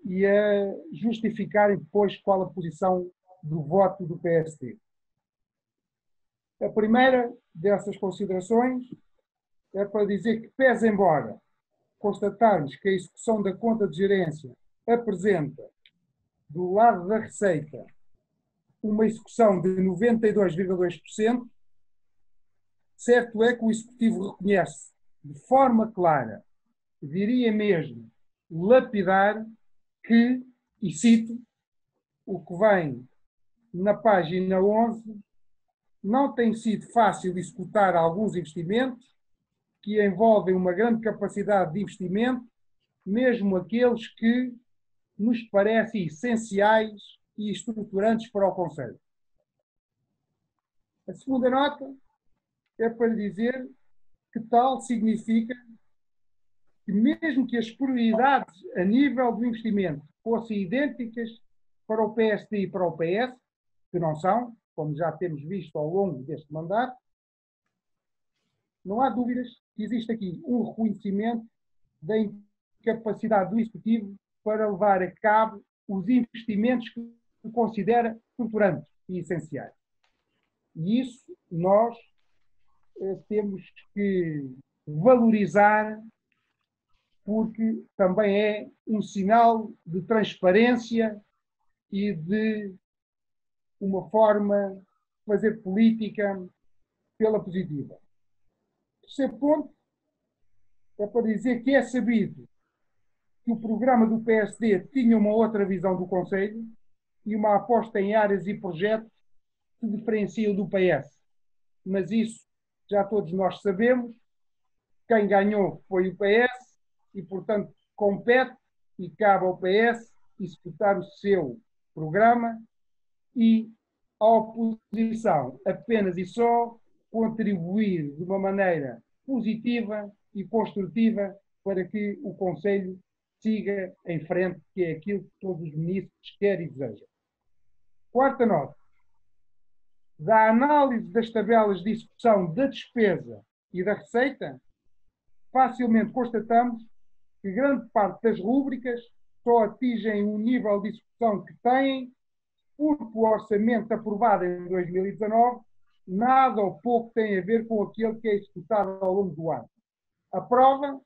e a justificar depois qual a posição do voto do PSD. A primeira dessas considerações é para dizer que, pese embora constatarmos que a execução da conta de gerência apresenta, do lado da receita, uma execução de 92,2%, certo é que o Executivo reconhece de forma clara, diria mesmo lapidar, que, e cito, o que vem na página 11, não tem sido fácil executar alguns investimentos que envolvem uma grande capacidade de investimento, mesmo aqueles que nos parecem essenciais e estruturantes para o Conselho. A segunda nota é para dizer que tal significa que mesmo que as prioridades a nível do investimento fossem idênticas para o PSD e para o PS, que não são, como já temos visto ao longo deste mandato, não há dúvidas que existe aqui um reconhecimento da incapacidade do Executivo para levar a cabo os investimentos que considera estruturantes e essenciais. E isso nós temos que valorizar, porque também é um sinal de transparência e de uma forma de fazer política pela positiva. O terceiro ponto é para dizer que é sabido que o programa do PSD tinha uma outra visão do Conselho e uma aposta em áreas e projetos que se diferenciam do PS. Mas isso já todos nós sabemos. Quem ganhou foi o PS e, portanto, compete e cabe ao PS executar o seu programa e a oposição apenas e só contribuir de uma maneira positiva e construtiva para que o Conselho siga em frente, que é aquilo que todos os ministros querem e desejam. Quarta nota. Da análise das tabelas de execução da despesa e da receita, facilmente constatamos que grande parte das rúbricas só atingem o nível de execução que têm, porque o orçamento aprovado em 2019 nada ou pouco tem a ver com aquele que é executado ao longo do ano. A prova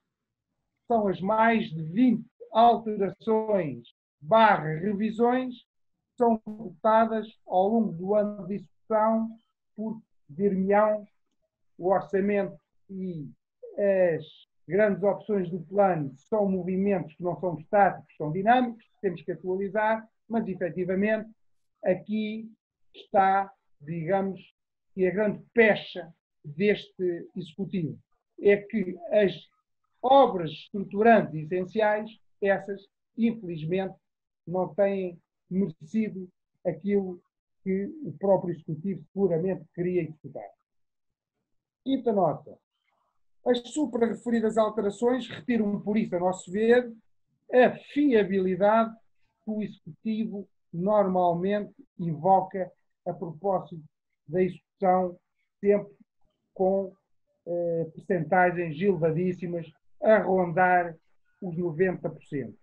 são as mais de 20 alterações / revisões que são votadas ao longo do ano de execução por dir-me-ão o orçamento e as grandes opções do plano são movimentos que não são estáticos, são dinâmicos, temos que atualizar, mas efetivamente aqui está, digamos, que a grande pecha deste Executivo é que as obras estruturantes e essenciais, essas, infelizmente, não têm merecido aquilo que o próprio Executivo seguramente queria executar. Quinta nota. As supra-referidas alterações retiram, por isso, a nosso ver, a fiabilidade que o Executivo normalmente invoca a propósito da execução sempre com percentagens elevadíssimas a rondar os 90%.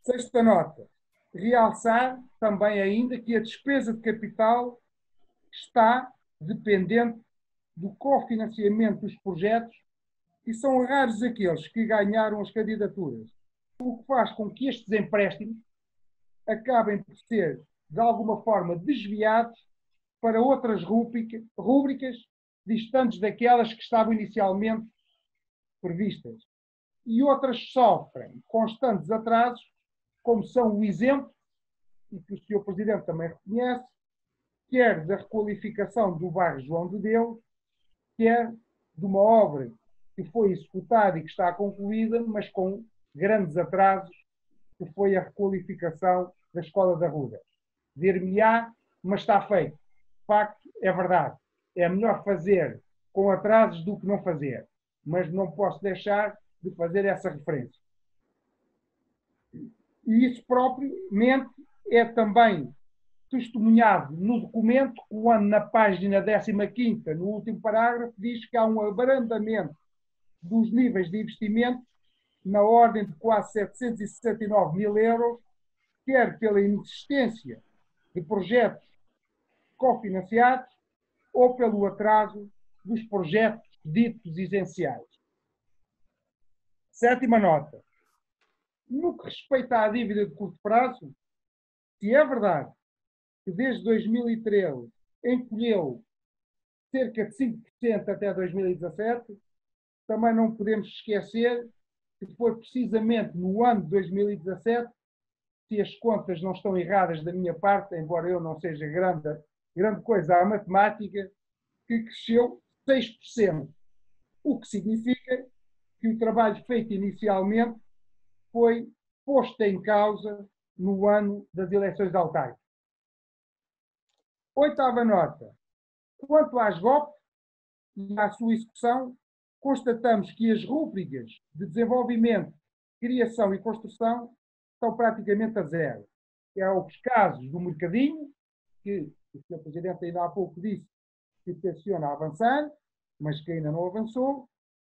Sexta nota. Realçar também ainda que a despesa de capital está dependente do cofinanciamento dos projetos e são raros aqueles que ganharam as candidaturas, o que faz com que estes empréstimos acabem por ser, de alguma forma, desviados para outras rúbricas distantes daquelas que estavam inicialmente previstas. E outras sofrem constantes atrasos, como são o exemplo, e que o Sr. Presidente também reconhece, quer da requalificação do bairro João de Deus, quer de uma obra que foi executada e que está concluída, mas com grandes atrasos, que foi a requalificação da Escola da Ruda. Dir-me-á, mas está feito. De facto, é verdade. É melhor fazer com atrasos do que não fazer. Mas não posso deixar de fazer essa referência. E isso propriamente é também testemunhado no documento, quando na página 15ª, no último parágrafo, diz que há um abrandamento dos níveis de investimento na ordem de quase 769 mil euros, quer pela inexistência de projetos cofinanciados ou pelo atraso dos projetos ditos essenciais. Sétima nota. No que respeita à dívida de curto prazo, se é verdade que desde 2013 encolheu cerca de 5% até 2017, também não podemos esquecer que foi precisamente no ano de 2017, se as contas não estão erradas da minha parte, embora eu não seja grande coisa à matemática, que cresceu 6%, o que significa que o trabalho feito inicialmente foi posto em causa no ano das eleições autárquicas. Oitava nota. Quanto às GOP e à sua execução, constatamos que as rúbricas de desenvolvimento, criação e construção estão praticamente a zero. É os casos do Mercadinho, que o Sr. Presidente ainda há pouco disse que tenciona avançar, mas que ainda não avançou.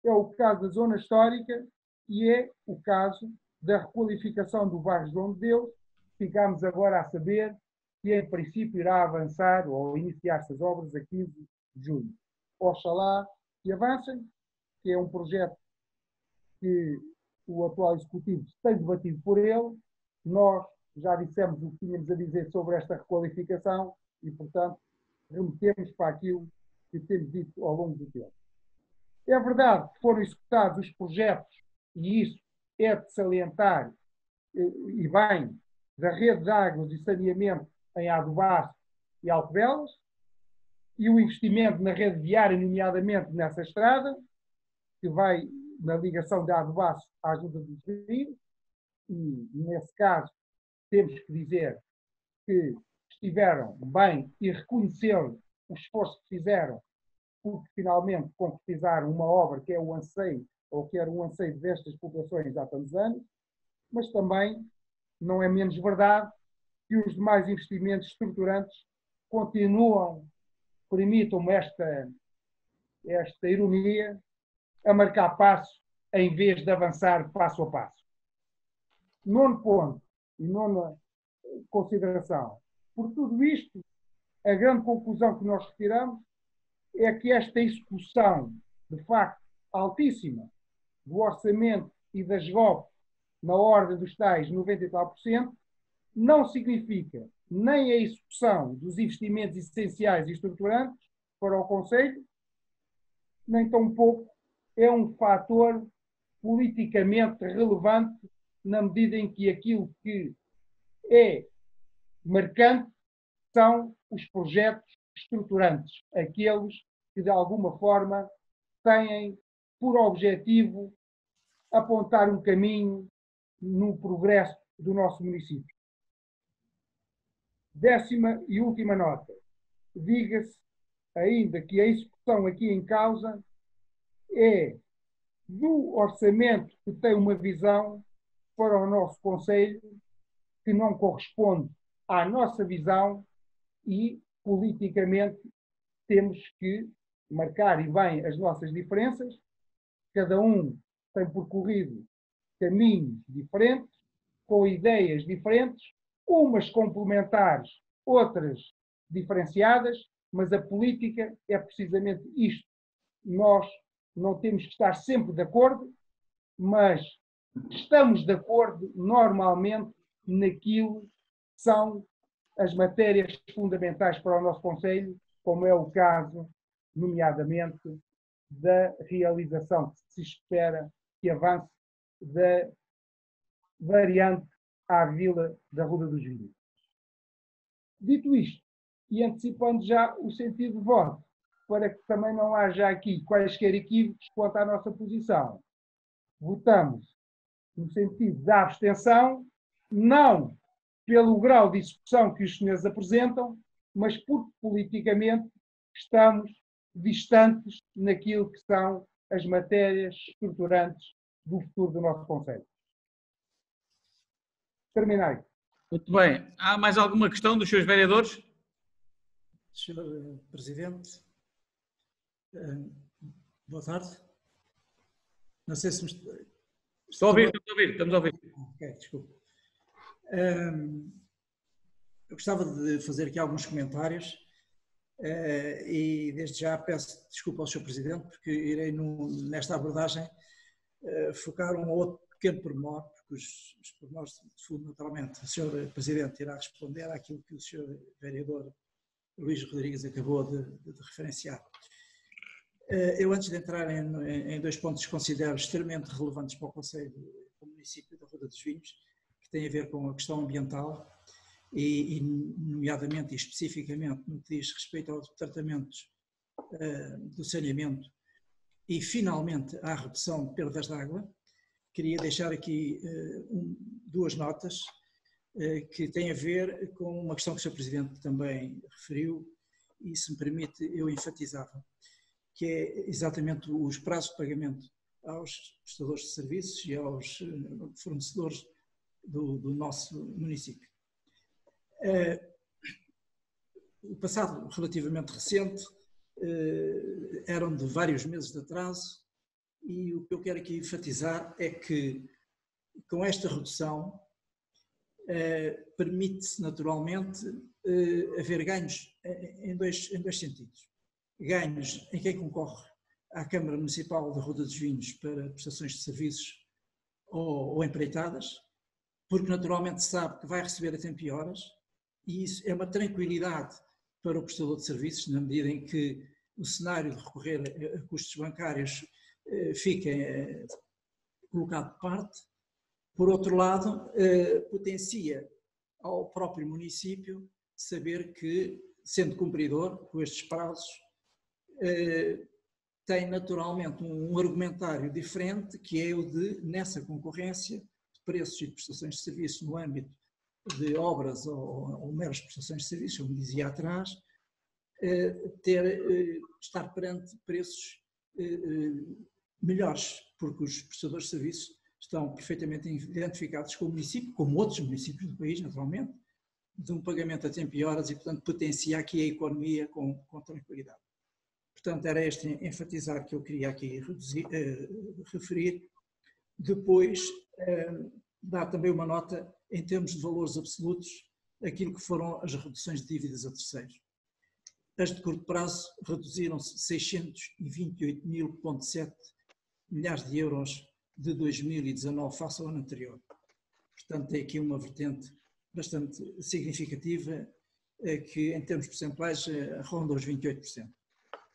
É o caso da zona histórica e é o caso da requalificação do bairro João de Deus. Ficamos agora a saber que, em princípio, irá avançar ou iniciar-se as obras a 15 de junho. Oxalá que avancem, que é um projeto que o atual Executivo tem debatido por ele. Nós já dissemos o que tínhamos a dizer sobre esta requalificação e, portanto, remetemos para aquilo que temos dito ao longo do tempo. É verdade que foram executados os projetos, e isso é de salientar, e bem, da rede de águas e saneamento em Adobaço e Alcobelas, e o investimento na rede viária, nomeadamente nessa estrada, que vai na ligação de Adobaço à ajuda dos rios, e nesse caso temos que dizer que estiveram bem e reconhecer o esforço que fizeram, porque finalmente concretizaram uma obra que é o anseio, ou que era o anseio destas populações há tantos anos, mas também não é menos verdade que os demais investimentos estruturantes continuam, permitam-me esta ironia, a marcar passo em vez de avançar passo a passo. Nono ponto e nona consideração. Por tudo isto, a grande conclusão que nós retiramos é que esta execução, de facto, altíssima do orçamento e das GOP na ordem dos tais 90 e tal %, não significa nem a execução dos investimentos essenciais e estruturantes para o Conselho, nem tampouco é um fator politicamente relevante na medida em que aquilo que é marcante são os projetos estruturantes, aqueles que de alguma forma têm por objetivo apontar um caminho no progresso do nosso município. Décima e última nota. Diga-se ainda que a execução aqui em causa é do orçamento que tem uma visão para o nosso Conselho, que não corresponde à nossa visão e, politicamente, temos que marcar e bem as nossas diferenças. Cada um tem percorrido caminhos diferentes, com ideias diferentes, umas complementares, outras diferenciadas, mas a política é precisamente isto. Nós não temos que estar sempre de acordo, mas estamos de acordo normalmente naquilo que são as matérias fundamentais para o nosso Conselho, como é o caso, nomeadamente, da realização que se espera que avance da variante à Vila da Ruda dos Vinhos. Dito isto, e antecipando já o sentido de voto, para que também não haja aqui quaisquer equívocos quanto à nossa posição, votamos no sentido da abstenção, não pelo grau de execução que os senhores apresentam, mas porque politicamente estamos distantes naquilo que são as matérias estruturantes do futuro do nosso Conselho. Terminei. Muito bem. Há mais alguma questão dos seus vereadores? Senhor Presidente, boa tarde. Não sei se me... Estou a ouvir, estamos a ouvir. Ok, desculpe. Eu gostava de fazer aqui alguns comentários e desde já peço desculpa ao Sr. Presidente porque irei nesta abordagem focar um outro pequeno pormenor, porque os pormenores de fundo, naturalmente, o Sr. Presidente irá responder àquilo que o Sr. Vereador Luís Rodrigues acabou de referenciar. Eu, antes de entrar em dois pontos que considero extremamente relevantes para o Conselho, para o município da Ruda dos Vinhos, que tem a ver com a questão ambiental e nomeadamente e especificamente no que diz respeito aos tratamentos do saneamento e, finalmente, à redução de perdas de água, queria deixar aqui duas notas que têm a ver com uma questão que o Sr. Presidente também referiu e, se me permite, eu enfatizava, que é exatamente os prazos de pagamento aos prestadores de serviços e aos fornecedores do nosso município. O passado relativamente recente eram de vários meses de atraso e o que eu quero aqui enfatizar é que com esta redução permite-se naturalmente haver ganhos em dois sentidos. Ganhos em quem concorre à Câmara Municipal da Ruda dos Vinhos para prestações de serviços ou empreitadas, porque naturalmente sabe que vai receber a tempo e horas, e isso é uma tranquilidade para o prestador de serviços, na medida em que o cenário de recorrer a custos bancários fica colocado de parte. Por outro lado, potencia ao próprio município saber que, sendo cumpridor com estes prazos, tem naturalmente um argumentário diferente, que é o de, nessa concorrência de preços e de prestações de serviços no âmbito de obras ou meras prestações de serviços, como dizia atrás, estar perante preços melhores, porque os prestadores de serviços estão perfeitamente identificados com o município, como outros municípios do país, naturalmente, de um pagamento a tempo e horas e, portanto, potencia aqui a economia com tranquilidade. Portanto, era este enfatizar que eu queria aqui referir. Depois, dar também uma nota em termos de valores absolutos, aquilo que foram as reduções de dívidas a terceiros. As de curto prazo reduziram-se 628.7 milhares de euros de 2019 face ao ano anterior. Portanto, tem aqui uma vertente bastante significativa que, em termos percentuais, ronda os 28%.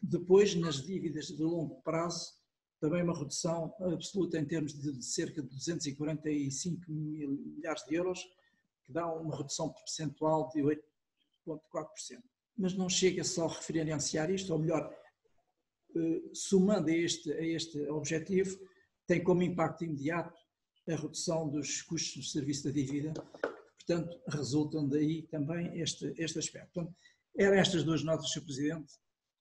Depois, nas dívidas de longo prazo, também uma redução absoluta em termos de cerca de 245 milhares de euros, que dá uma redução percentual de 8,4%. Mas não chega só a referenciar isto, ou melhor, somando a este objetivo, tem como impacto imediato a redução dos custos de serviço da dívida, portanto, resultam daí também este aspecto. Portanto, eram estas duas notas, Sr. Presidente,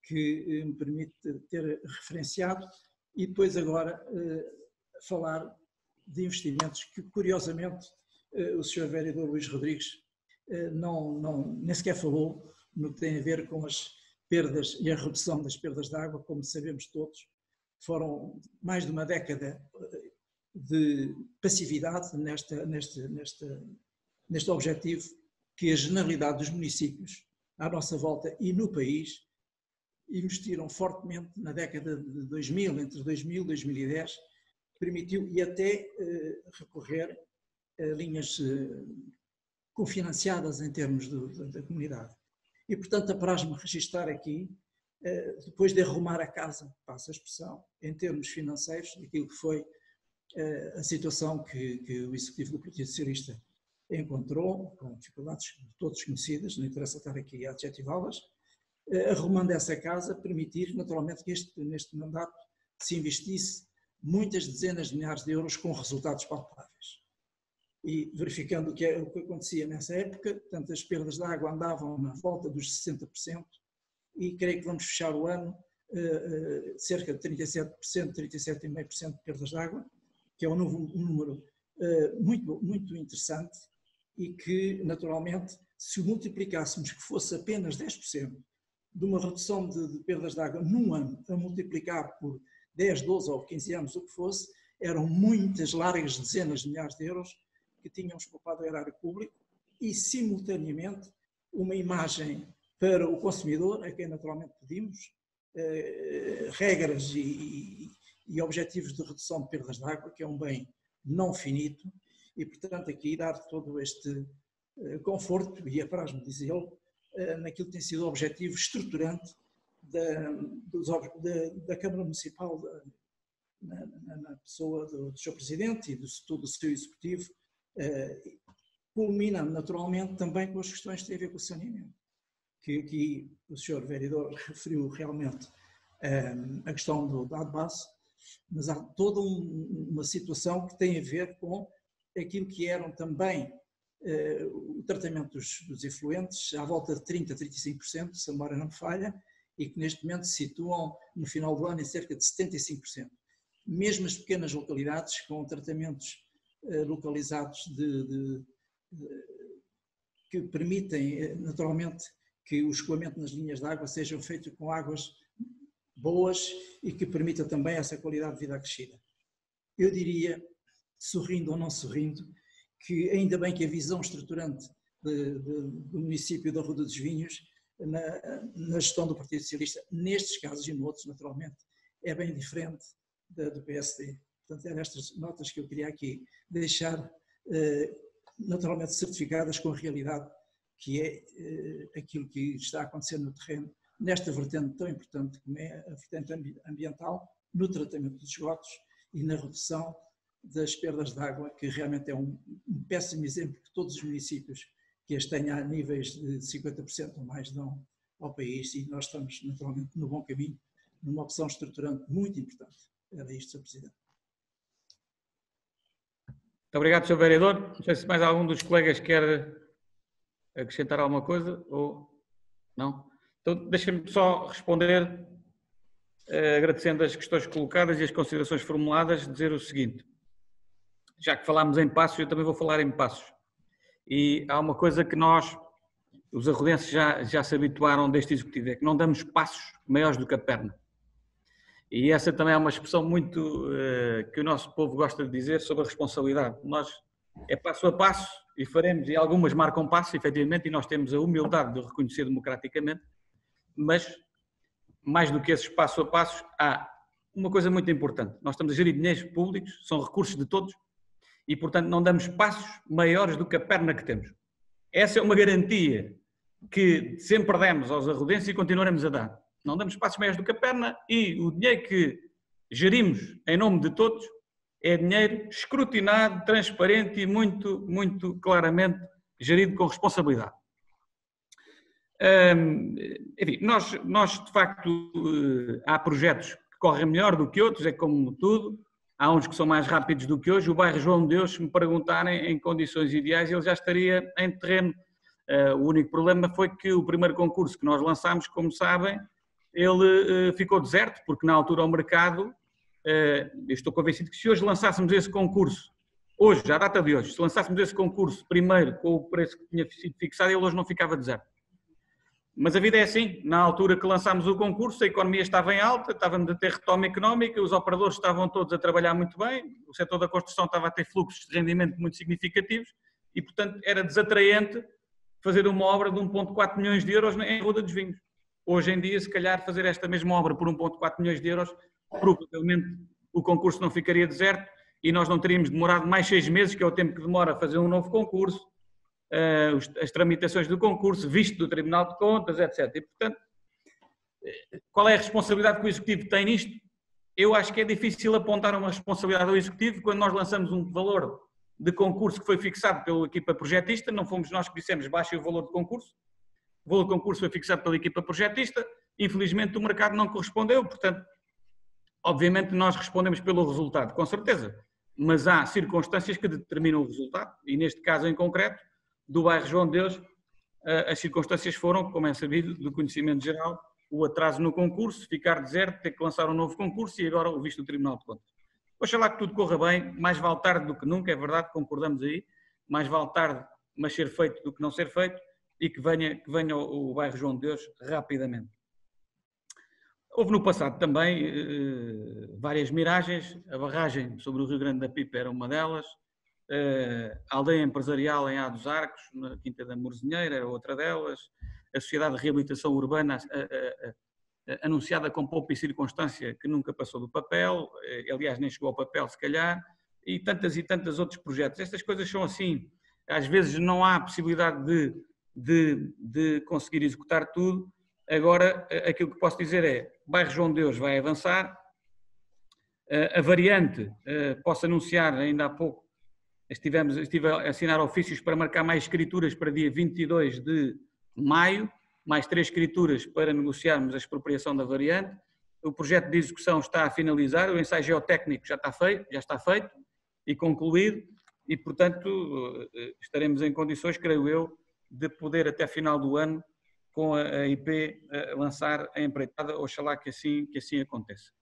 que me permite ter referenciado, e depois agora falar de investimentos que, curiosamente, o Sr. Vereador Luís Rodrigues nem sequer falou no que tem a ver com as perdas e a redução das perdas de água. Como sabemos todos, foram mais de uma década de passividade neste objetivo que a generalidade dos municípios à nossa volta e no país investiram fortemente na década de 2000, entre 2000 e 2010, permitiu e até recorrer a linhas cofinanciadas em termos da comunidade. E, portanto, apraz-me registar aqui, depois de arrumar a casa, passa a expressão, em termos financeiros, aquilo que foi a situação que o Executivo do Partido Socialista encontrou, com dificuldades todas conhecidas, não interessa estar aqui a adjetivá-las, arrumando essa casa, permitir naturalmente que neste mandato se investisse muitas dezenas de milhares de euros com resultados palpáveis. E verificando o que acontecia nessa época, portanto, as perdas de água andavam na volta dos 60%, e creio que vamos fechar o ano cerca de 37%, 37,5% de perdas de água, que é um número muito interessante, e que, naturalmente, se multiplicássemos que fosse apenas 10% de uma redução de perdas de água num ano, a multiplicar por 10, 12 ou 15 anos, o que fosse, eram muitas largas dezenas de milhares de euros que tínhamos poupado ao erário público e, simultaneamente, uma imagem para o consumidor, a quem naturalmente pedimos, regras e objetivos de redução de perdas de água, que é um bem não finito, e, portanto, aqui dar todo este conforto, e apraz-me dizê-lo, naquilo que tem sido o objetivo estruturante da Câmara Municipal, na pessoa do Sr. Presidente e de todo o seu Executivo, culminando naturalmente também com as questões que têm a ver com o saneamento, que aqui o Sr. Vereador referiu realmente a questão do dado base, mas há toda uma situação que tem a ver com aquilo que eram também o tratamento dos efluentes, à volta de 30% a 35%, se a memória não me falha, e que neste momento se situam no final do ano em cerca de 75%. Mesmo as pequenas localidades com tratamentos localizados que permitem naturalmente que o escoamento nas linhas de água sejam feito com águas boas e que permita também essa qualidade de vida acrescida. Eu diria, sorrindo ou não sorrindo, que ainda bem que a visão estruturante do município da Ruda dos Vinhos, na gestão do Partido Socialista, nestes casos e noutros, naturalmente, é bem diferente do PSD. Portanto, eram estas notas que eu queria aqui deixar naturalmente certificadas com a realidade que é aquilo que está acontecendo no terreno, nesta vertente tão importante como é a vertente ambiental, no tratamento dos esgotos e na redução das perdas de água, que realmente é um péssimo exemplo que todos os municípios que as tenham a níveis de 50% ou mais dão ao país, e nós estamos naturalmente no bom caminho, numa opção estruturante muito importante. Era isto, Sr. Presidente. Muito obrigado, Sr. Vereador. Não sei se mais algum dos colegas quer acrescentar alguma coisa ou não. Então, deixem-me só responder, agradecendo as questões colocadas e as considerações formuladas, dizer o seguinte. Já que falámos em passos, eu também vou falar em passos. E há uma coisa que nós, os arrodenses, já se habituaram deste Executivo, é que não damos passos maiores do que a perna. E essa também é uma expressão muito que o nosso povo gosta de dizer sobre a responsabilidade. Nós é passo a passo e faremos, e algumas marcam passo, efetivamente, e nós temos a humildade de o reconhecer democraticamente, mas mais do que esses passo a passos, há uma coisa muito importante. Nós estamos a gerir dinheiros públicos, são recursos de todos, e, portanto, não damos passos maiores do que a perna que temos. Essa é uma garantia que sempre demos aos arrodenses e continuaremos a dar. Não damos passos maiores do que a perna, e o dinheiro que gerimos em nome de todos é dinheiro escrutinado, transparente e muito claramente gerido com responsabilidade. Enfim, nós de facto, há projetos que correm melhor do que outros, é como tudo. Há uns que são mais rápidos do que hoje. O bairro João de Deus, se me perguntarem em condições ideais, ele já estaria em terreno. O único problema foi que o primeiro concurso que nós lançámos, como sabem, ele ficou deserto, porque na altura o mercado, eu estou convencido que se hoje lançássemos esse concurso hoje, à data de hoje, se lançássemos esse concurso primeiro com o preço que tinha sido fixado, ele hoje não ficava de zero. Mas a vida é assim, na altura que lançámos o concurso, a economia estava em alta, estávamos a ter retoma económica, os operadores estavam todos a trabalhar muito bem, o setor da construção estava a ter fluxos de rendimento muito significativos e, portanto, era desatraente fazer uma obra de 1,4 milhões de euros em Rua dos Vinhos. Hoje em dia, se calhar, fazer esta mesma obra por 1,4 milhões de euros, provavelmente o concurso não ficaria deserto e nós não teríamos demorado mais 6 meses, que é o tempo que demora a fazer um novo concurso, as tramitações do concurso, visto do Tribunal de Contas, etc. E, portanto, qual é a responsabilidade que o Executivo tem nisto? Eu acho que é difícil apontar uma responsabilidade ao Executivo quando nós lançamos um valor de concurso que foi fixado pela equipa projetista, não fomos nós que dissemos baixem o valor de concurso, o valor de concurso foi fixado pela equipa projetista, infelizmente o mercado não correspondeu, portanto, obviamente nós respondemos pelo resultado, com certeza, mas há circunstâncias que determinam o resultado, e neste caso em concreto, do bairro João de Deus, as circunstâncias foram, como é sabido, do conhecimento geral, o atraso no concurso, ficar deserto, ter que lançar um novo concurso e agora o visto do Tribunal de Contas. Oxalá que tudo corra bem, mais vale tarde do que nunca, é verdade, concordamos aí, mais vale tarde, mas ser feito do que não ser feito e que venha o bairro João de Deus rapidamente. Houve no passado também várias miragens, a barragem sobre o Rio Grande da Pipa era uma delas, a aldeia empresarial em A dos Arcos, na Quinta da Morzinheira, era outra delas, a Sociedade de Reabilitação Urbana anunciada com pouca circunstância que nunca passou do papel, aliás nem chegou ao papel se calhar, e tantos outros projetos. Estas coisas são assim, às vezes não há possibilidade de conseguir executar tudo. Agora, aquilo que posso dizer é, o bairro João de Deus vai avançar, a variante, posso anunciar ainda há pouco, estive a assinar ofícios para marcar mais escrituras para dia 22 de maio, mais 3 escrituras para negociarmos a expropriação da variante. O projeto de execução está a finalizar, o ensaio geotécnico já está feito e concluído e, portanto, estaremos em condições, creio eu, de poder até final do ano, com a IP, lançar a empreitada, oxalá que assim aconteça.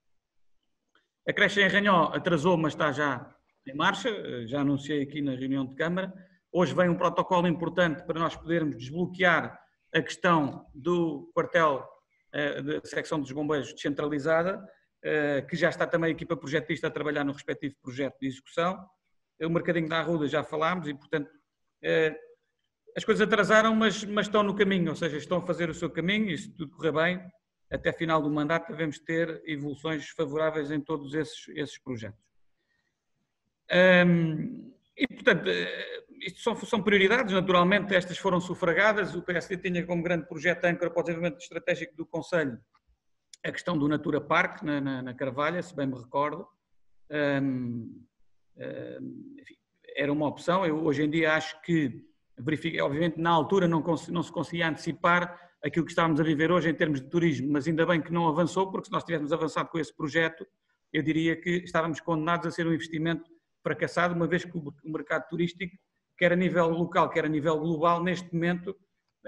A creche em Ranhó atrasou, mas está já em marcha, já anunciei aqui na reunião de Câmara. Hoje vem um protocolo importante para nós podermos desbloquear a questão do quartel da secção dos bombeiros descentralizada, que já está também a equipa projetista a trabalhar no respectivo projeto de execução. O mercadinho da Arruda já falámos e, portanto, as coisas atrasaram, mas estão no caminho, ou seja, estão a fazer o seu caminho e se tudo correr bem, até final do mandato devemos ter evoluções favoráveis em todos esses projetos. E, portanto, isto são prioridades, naturalmente estas foram sufragadas, o PSD tinha como grande projeto âncora para o desenvolvimento estratégico do Conselho a questão do Natura Park, na Carvalha, se bem me recordo. Enfim, era uma opção, eu hoje em dia acho que, obviamente na altura não se conseguia antecipar aquilo que estávamos a viver hoje em termos de turismo, mas ainda bem que não avançou, porque se nós tivéssemos avançado com esse projeto, eu diria que estávamos condenados a ser um investimento fracassado, uma vez que o mercado turístico, quer a nível local, quer a nível global, neste momento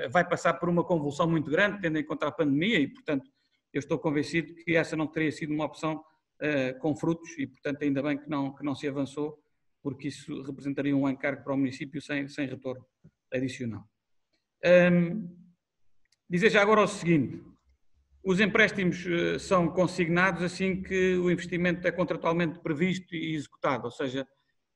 vai passar por uma convulsão muito grande, tendo em conta a pandemia e, portanto, eu estou convencido que essa não teria sido uma opção com frutos e, portanto, ainda bem que não se avançou, porque isso representaria um encargo para o município sem retorno adicional. Dizer já agora o seguinte, os empréstimos são consignados assim que o investimento é contratualmente previsto e executado, ou seja,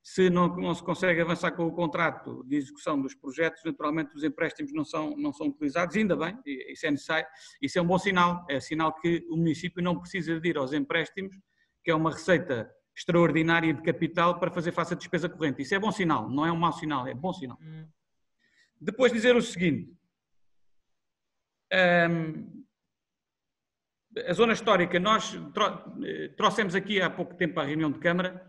se não se consegue avançar com o contrato de execução dos projetos, naturalmente os empréstimos não são utilizados, ainda bem, isso é necessário, isso é um bom sinal, é sinal que o município não precisa de ir aos empréstimos, que é uma receita extraordinária de capital para fazer face à despesa corrente, isso é bom sinal, não é um mau sinal, é bom sinal. Depois dizer o seguinte, a zona histórica, nós trouxemos aqui há pouco tempo à reunião de Câmara,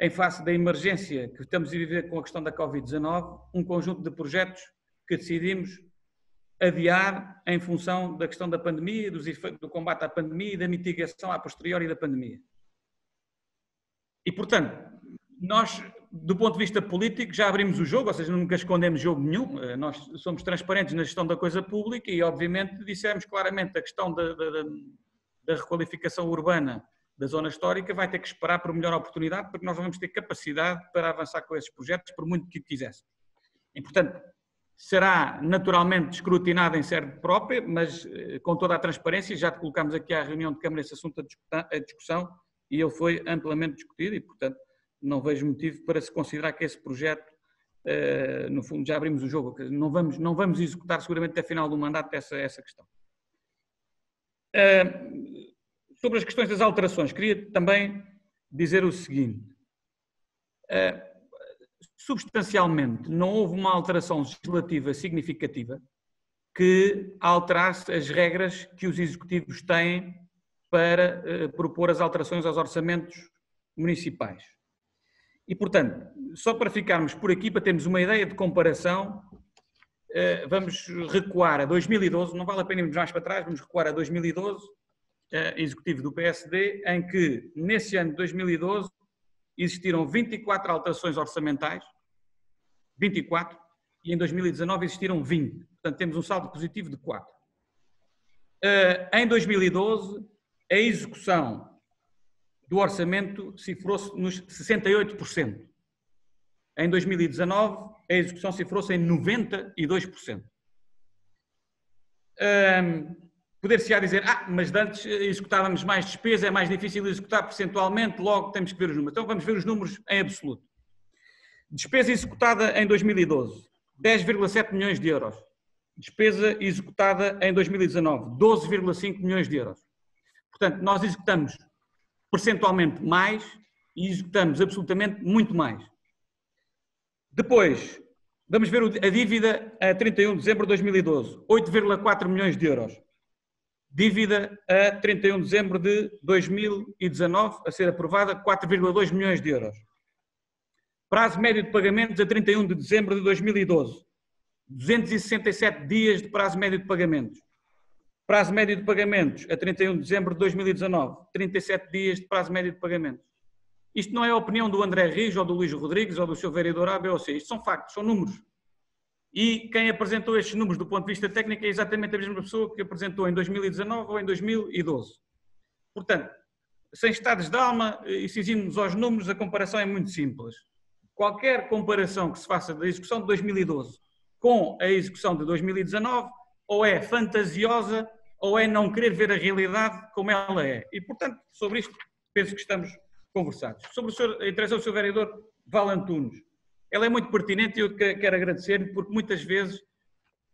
em face da emergência que estamos a viver com a questão da Covid-19, um conjunto de projetos que decidimos adiar em função da questão da pandemia, dos efeitos do combate à pandemia e da mitigação a posteriori da pandemia. E, portanto, nós, do ponto de vista político, já abrimos o jogo, ou seja, nunca escondemos jogo nenhum, nós somos transparentes na gestão da coisa pública e, obviamente, dissemos claramente a questão da requalificação urbana da zona histórica vai ter que esperar por melhor oportunidade, porque nós vamos ter capacidade para avançar com esses projetos, por muito que quiséssemos. E, portanto, será naturalmente escrutinado em sede própria, mas com toda a transparência. Já te colocámos aqui à reunião de Câmara esse assunto a discussão e ele foi amplamente discutido e, portanto, não vejo motivo para se considerar que esse projeto, no fundo, já abrimos o jogo. Não vamos executar seguramente até final do mandato essa questão. Sobre as questões das alterações, queria também dizer o seguinte. Substancialmente, não houve uma alteração legislativa significativa que alterasse as regras que os executivos têm para propor as alterações aos orçamentos municipais. E, portanto, só para ficarmos por aqui, para termos uma ideia de comparação, vamos recuar a 2012, não vale a pena irmos mais para trás, vamos recuar a 2012, executivo do PSD, em que, nesse ano de 2012, existiram 24 alterações orçamentais, 24, e em 2019 existiram 20. Portanto, temos um saldo positivo de 4. Em 2012, a execução do orçamento cifrou-se nos 68%. Em 2019, a execução cifrou-se em 92%. Poder-se-á dizer, mas antes executávamos mais despesa, é mais difícil executar percentualmente, logo temos que ver os números. Então vamos ver os números em absoluto. Despesa executada em 2012, 10,7 milhões de euros. Despesa executada em 2019, 12,5 milhões de euros. Portanto, nós executamos percentualmente mais e executamos absolutamente muito mais. Depois, vamos ver a dívida a 31 de dezembro de 2012, 8,4 milhões de euros. Dívida a 31 de dezembro de 2019, a ser aprovada, 4,2 milhões de euros. Prazo médio de pagamentos a 31 de dezembro de 2012, 267 dias de prazo médio de pagamentos. Prazo médio de pagamentos a 31 de dezembro de 2019, 37 dias de prazo médio de pagamentos. Isto não é a opinião do André Rijo, ou do Luís Rodrigues, ou do seu vereador A, B ou C. Isto são factos, são números. E quem apresentou estes números do ponto de vista técnico é exatamente a mesma pessoa que apresentou em 2019 ou em 2012. Portanto, sem estados de alma e cingindo-nos aos números, a comparação é muito simples. Qualquer comparação que se faça da execução de 2012 com a execução de 2019 ou é fantasiosa ou é não querer ver a realidade como ela é. E, portanto, sobre isto penso que estamos conversados. Sobre a intervenção do Sr. Vereador Val Antunes, ela é muito pertinente e eu quero agradecer-lhe porque muitas vezes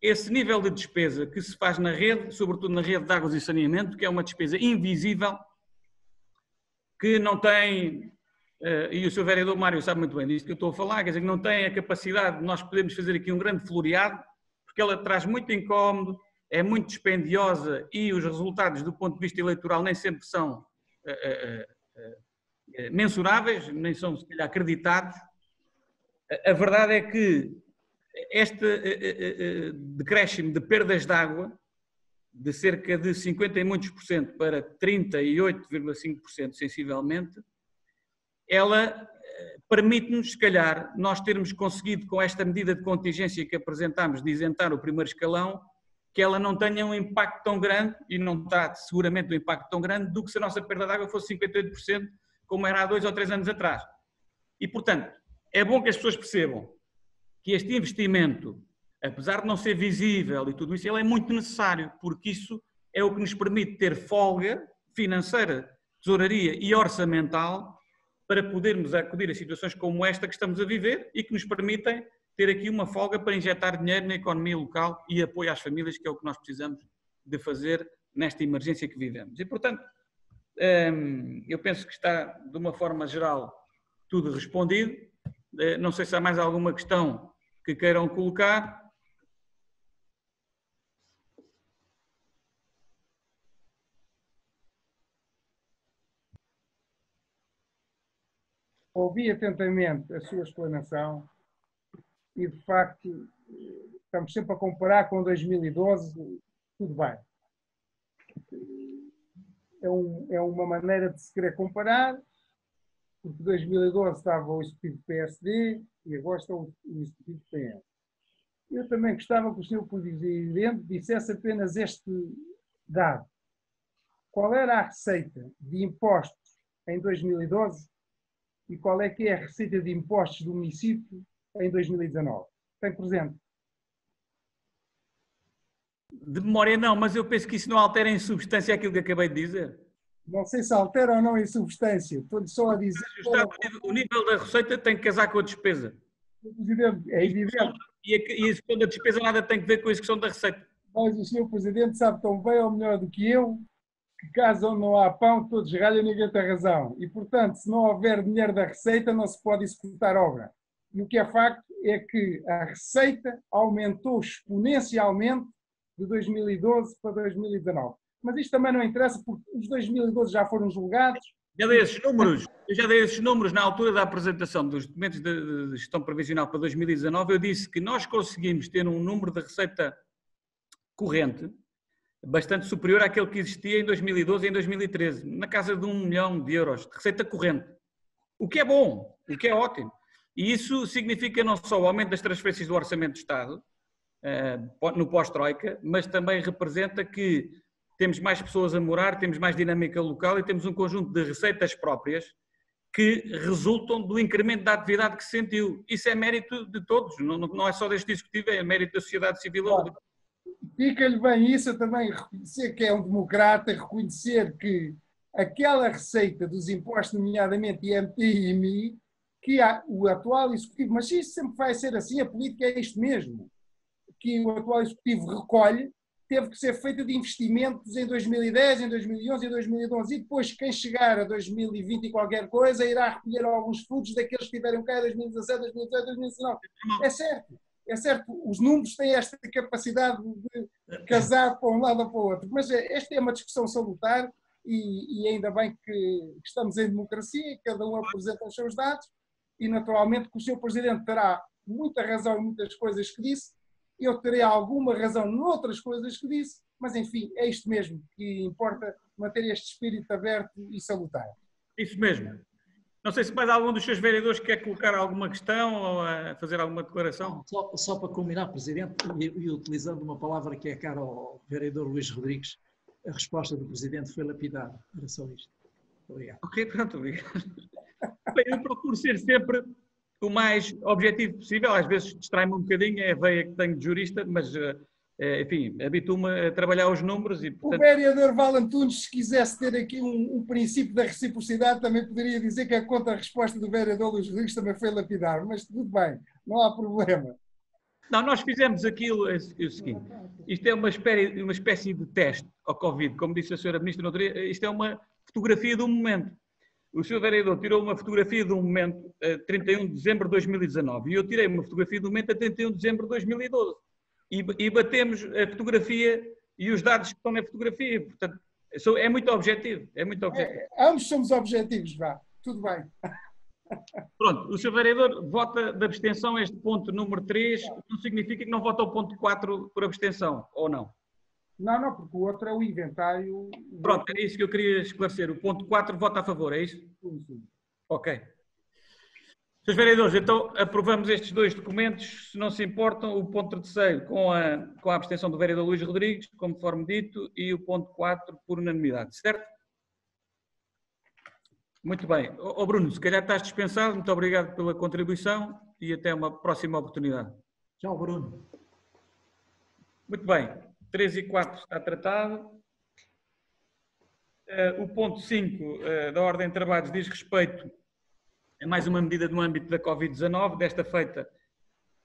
esse nível de despesa que se faz na rede, sobretudo na rede de águas e saneamento, que é uma despesa invisível, que não tem, e o Sr. Vereador Mário sabe muito bem disto que eu estou a falar, quer dizer, que não tem a capacidade de nós podermos fazer aqui um grande floreado, porque ela traz muito incómodo, é muito dispendiosa e os resultados do ponto de vista eleitoral nem sempre são mensuráveis, nem são, se calhar, acreditados. A verdade é que este decréscimo de perdas de água, de cerca de 50 e muitos por cento para 38,5% sensivelmente, ela permite-nos, se calhar, nós termos conseguido com esta medida de contingência que apresentámos de isentar o primeiro escalão, que ela não tenha um impacto tão grande, e não está seguramente um impacto tão grande, do que se a nossa perda de água fosse 58%, como era há 2 ou 3 anos atrás. E, portanto, é bom que as pessoas percebam que este investimento, apesar de não ser visível e tudo isso, ele é muito necessário, porque isso é o que nos permite ter folga financeira, tesouraria e orçamental para podermos acudir a situações como esta que estamos a viver e que nos permitem ter aqui uma folga para injetar dinheiro na economia local e apoio às famílias, que é o que nós precisamos de fazer nesta emergência que vivemos. E, portanto, eu penso que está, de uma forma geral, tudo respondido. Não sei se há mais alguma questão que queiram colocar. Ouvi atentamente a sua explanação e, de facto, estamos sempre a comparar com 2012, tudo bem. É uma maneira de se querer comparar, porque 2012 estava o Executivo do PSD e agora está o Executivo do PS. Eu também gostava que o Sr. Presidente dissesse apenas este dado. Qual era a receita de impostos em 2012 e qual é que é a receita de impostos do município em 2019? Tem presente? De memória não, mas eu penso que isso não altera em substância aquilo que acabei de dizer. Não sei se altera ou não em substância. Estou-lhe só a dizer... O nível da receita tem que casar com a despesa. Presidente, é evidente. E a execução da despesa nada tem que ver com a execução da receita. Mas o Sr. Presidente sabe tão bem ou melhor do que eu que caso onde não há pão, todos ralham e ninguém tem razão. E, portanto, se não houver dinheiro da receita, não se pode executar obra. E o que é facto é que a receita aumentou exponencialmente de 2012 para 2019. Mas isto também não interessa porque os 2012 já foram julgados. Eu já dei esses números na altura da apresentação dos documentos de gestão previsional para 2019. Eu disse que nós conseguimos ter um número de receita corrente bastante superior àquele que existia em 2012 e em 2013, na casa de 1 milhão de euros de receita corrente. O que é bom, o que é ótimo. E isso significa não só o aumento das transferências do Orçamento do Estado, no pós-Troika, mas também representa que temos mais pessoas a morar, temos mais dinâmica local e temos um conjunto de receitas próprias que resultam do incremento da atividade que se sentiu. Isso é mérito de todos, não é só deste Executivo, é mérito da sociedade civil. Fica-lhe bem isso, eu também reconhecer que é um democrata, reconhecer que aquela receita dos impostos, nomeadamente IMT e IMI, que o atual Executivo, mas isso sempre vai ser assim, a política é isto mesmo, que o atual Executivo recolhe, teve que ser feita de investimentos em 2010, em 2011 e 2012, e depois quem chegar a 2020 e qualquer coisa irá recolher alguns frutos daqueles que tiveram cá em 2017, 2018, 2019. É certo, os números têm esta capacidade de casar para um lado ou para o outro, mas esta é uma discussão salutar e ainda bem que estamos em democracia, cada um apresenta os seus dados e naturalmente que o Sr. Presidente terá muita razão em muitas coisas que disse, eu terei alguma razão noutras coisas que disse, mas enfim, é isto mesmo que importa, manter este espírito aberto e salutar. Isso mesmo. Não sei se mais algum dos seus vereadores quer colocar alguma questão ou fazer alguma declaração. Só para culminar, Presidente, e utilizando uma palavra que é cara ao vereador Luís Rodrigues, a resposta do Presidente foi lapidar. Era só isto. Obrigado. Ok, pronto, obrigado. Bem, eu procuro ser sempre o mais objetivo possível, às vezes distrai-me um bocadinho, é a veia que tenho de jurista, mas, enfim, habituo-me a trabalhar os números e, portanto... O vereador Val Antunes, se quisesse ter aqui um princípio da reciprocidade, também poderia dizer que a contra-resposta do vereador Luís Rodrigues também foi lapidar, mas tudo bem, não há problema. Não, nós fizemos aquilo, é o seguinte, isto é uma espécie de teste ao Covid, como disse a senhora Ministra no outro dia, isto é uma fotografia de um momento. O Sr. Vereador tirou uma fotografia de um momento a 31 de dezembro de 2019 e eu tirei uma fotografia de um momento a 31 de dezembro de 2012 e batemos a fotografia e os dados que estão na fotografia, portanto, é muito objetivo, é muito objetivo. Ambos somos objetivos, vá, tudo bem. Pronto, o Sr. Vereador vota de abstenção a este ponto número 3, não significa que não vota o ponto 4 por abstenção, ou não? Não, porque o outro é o inventário. Pronto, é isso que eu queria esclarecer. O ponto 4 vota a favor, é isso? Sim. Ok. Senhores vereadores, então aprovamos estes dois documentos, se não se importam, o ponto 3º com a abstenção do vereador Luís Rodrigues, conforme dito, e o ponto 4 por unanimidade, certo? Muito bem. Ó Bruno, se calhar estás dispensado, muito obrigado pela contribuição e até uma próxima oportunidade. Tchau, Bruno. Muito bem. 3 e 4 está tratado. O ponto 5 da ordem de trabalhos diz respeito a mais uma medida no âmbito da Covid-19. Desta feita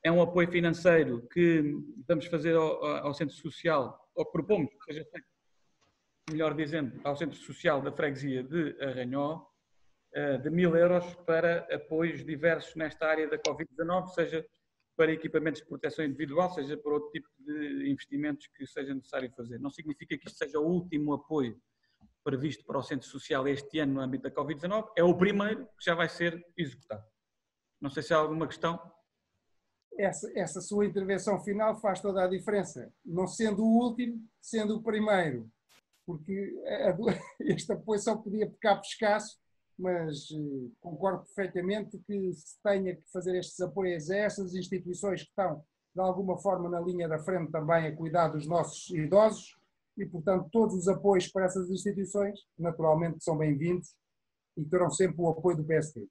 é um apoio financeiro que vamos fazer ao Centro Social, ou que propomos que seja feito, melhor dizendo, ao Centro Social da Freguesia de Arranhó, de 1.000 euros para apoios diversos nesta área da Covid-19, seja para equipamentos de proteção individual, seja para outro tipo de investimentos que seja necessário fazer. Não significa que isto seja o último apoio previsto para o Centro Social este ano no âmbito da Covid-19, é o primeiro que já vai ser executado. Não sei se há alguma questão. Essa sua intervenção final faz toda a diferença, não sendo o último, sendo o primeiro, porque este apoio só podia pecar por escasso, mas concordo perfeitamente que se tenha que fazer estes apoios a essas instituições que estão, de alguma forma, na linha da frente também a cuidar dos nossos idosos e, portanto, todos os apoios para essas instituições, naturalmente, são bem-vindos e terão sempre o apoio do PSD.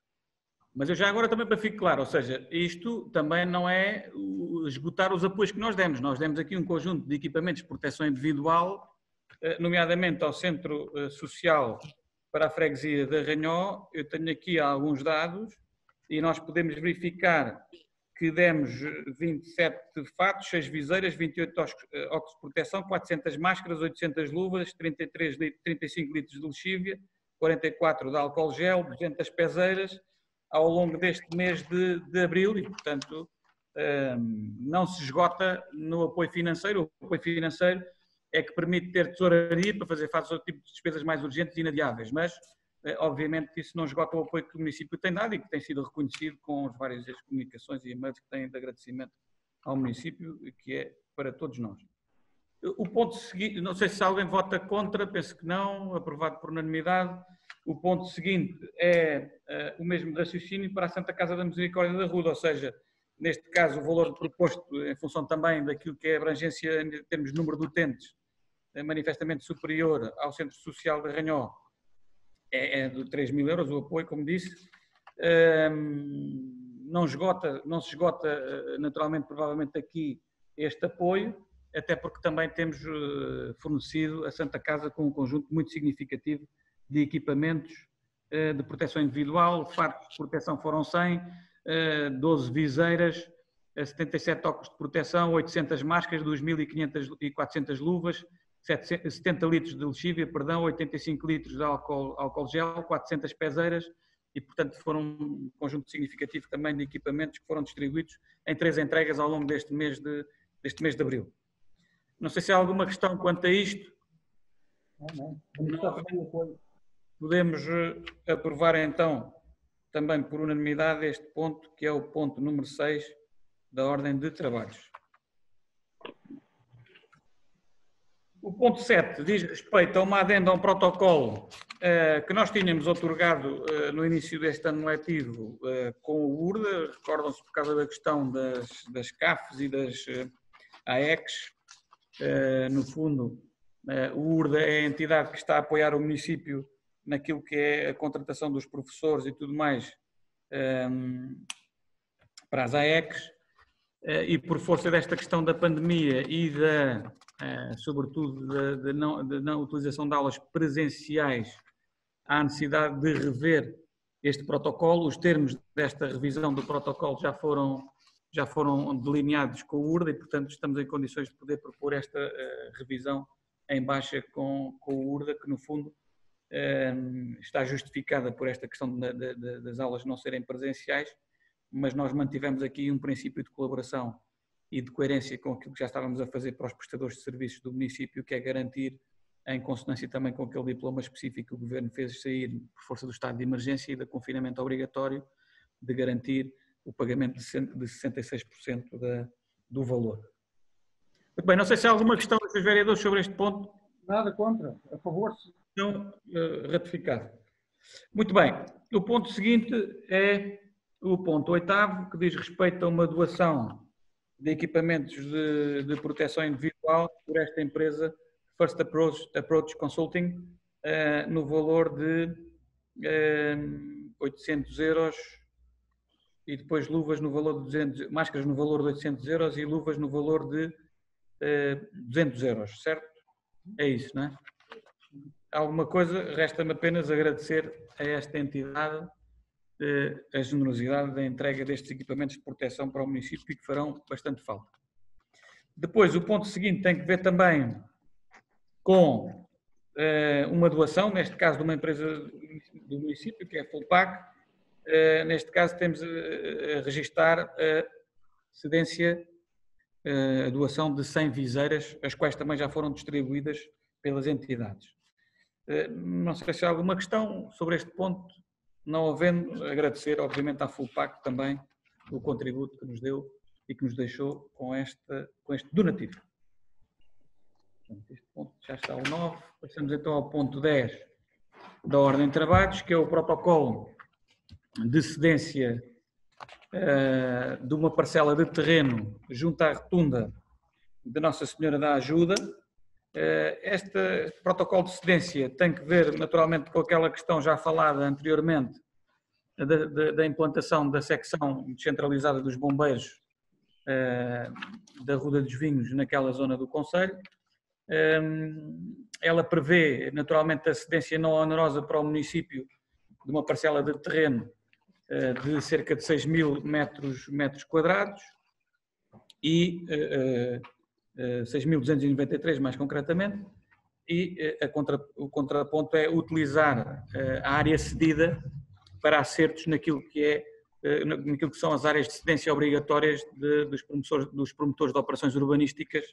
Mas eu já agora também para ficar claro, ou seja, isto também não é esgotar os apoios que nós demos. Nós demos aqui um conjunto de equipamentos de proteção individual, nomeadamente ao Centro Social para a Freguesia de Arranhó. Eu tenho aqui alguns dados e nós podemos verificar que demos 27 fatos, 6 viseiras, 28 óculos de proteção, 400 máscaras, 800 luvas, 35 litros de lexívia, 44 de álcool gel, 200 pezeiras, ao longo deste mês de abril e, portanto, não se esgota no apoio financeiro. O apoio financeiro é que permite ter tesouraria para fazer face ao tipo de despesas mais urgentes e inadiáveis, mas, obviamente, isso não esgota o apoio que o município tem dado e que tem sido reconhecido com as várias comunicações e e-mails que têm de agradecimento ao município, que é para todos nós. O ponto seguinte, não sei se alguém vota contra, penso que não, aprovado por unanimidade. O ponto seguinte é o mesmo raciocínio para a Santa Casa da Misericórdia da Ruda, ou seja, neste caso o valor proposto em função também daquilo que é a abrangência em termos de número de utentes, é manifestamente superior ao Centro Social de Arranhó, é de 3.000 euros o apoio, como disse. Não se esgota naturalmente, provavelmente aqui, este apoio, até porque também temos fornecido a Santa Casa com um conjunto muito significativo de equipamentos de proteção individual. Fatos de proteção foram 100, 12 viseiras, 77 óculos de proteção, 800 máscaras, 2.400 luvas, 70 litros de lexívia, 85 litros de álcool gel, 400 pezeiras e, portanto, foram um conjunto significativo também de equipamentos que foram distribuídos em 3 entregas ao longo deste mês de abril. Não sei se há alguma questão quanto a isto. Não. Podemos aprovar então, também por unanimidade, este ponto, que é o ponto número 6 da ordem de trabalhos. O ponto 7 diz respeito a uma adenda a um protocolo que nós tínhamos outorgado no início deste ano letivo com o URDA. Recordam-se por causa da questão das CAFs e das AECs. No fundo, o URDA é a entidade que está a apoiar o município naquilo que é a contratação dos professores e tudo mais para as AECs, e por força desta questão da pandemia e sobretudo da não utilização de aulas presenciais, há necessidade de rever este protocolo. Os termos desta revisão do protocolo já foram delineados com o URDA e, portanto, estamos em condições de poder propor esta revisão em baixa com o URDA, que no fundo está justificada por esta questão das aulas não serem presenciais, mas nós mantivemos aqui um princípio de colaboração e de coerência com aquilo que já estávamos a fazer para os prestadores de serviços do município, que é garantir, em consonância também com aquele diploma específico que o Governo fez sair por força do estado de emergência e do confinamento obrigatório, de garantir o pagamento de 66% do valor. Muito bem, não sei se há alguma questão dos vereadores sobre este ponto. Nada contra, a favor. Não, ratificado. Muito bem, o ponto seguinte é o ponto 8º, que diz respeito a uma doação de equipamentos de proteção individual por esta empresa First Approach Consulting, no valor de 800 euros e depois luvas no valor de 200, máscaras no valor de 800 euros e luvas no valor de 200 euros, certo? É isso, não é? Alguma coisa, resta-me apenas agradecer a esta entidade a generosidade da entrega destes equipamentos de proteção para o município e que farão bastante falta. Depois, o ponto seguinte tem que ver também com uma doação, neste caso de uma empresa do município, que é a Fulpac. Neste caso temos a registar a cedência, a doação de 100 viseiras, as quais também já foram distribuídas pelas entidades. Não sei se há alguma questão sobre este ponto. Não havendo, agradecer obviamente à Fulpac também o contributo que nos deu e que nos deixou com este donativo. Portanto, este ponto já está o 9. Passamos então ao ponto 10 da ordem de trabalhos, que é o protocolo de cedência de uma parcela de terreno junto à rotunda de Nossa Senhora da Ajuda, Este protocolo de cedência tem que ver, naturalmente, com aquela questão já falada anteriormente, da implantação da secção descentralizada dos bombeiros da Ruda dos Vinhos naquela zona do concelho. Ela prevê, naturalmente, a cedência não onerosa para o município de uma parcela de terreno de cerca de 6.000 metros quadrados e 6.293 mais concretamente, e o contraponto é utilizar a área cedida para acertos naquilo que são as áreas de cedência obrigatórias dos promotores de operações urbanísticas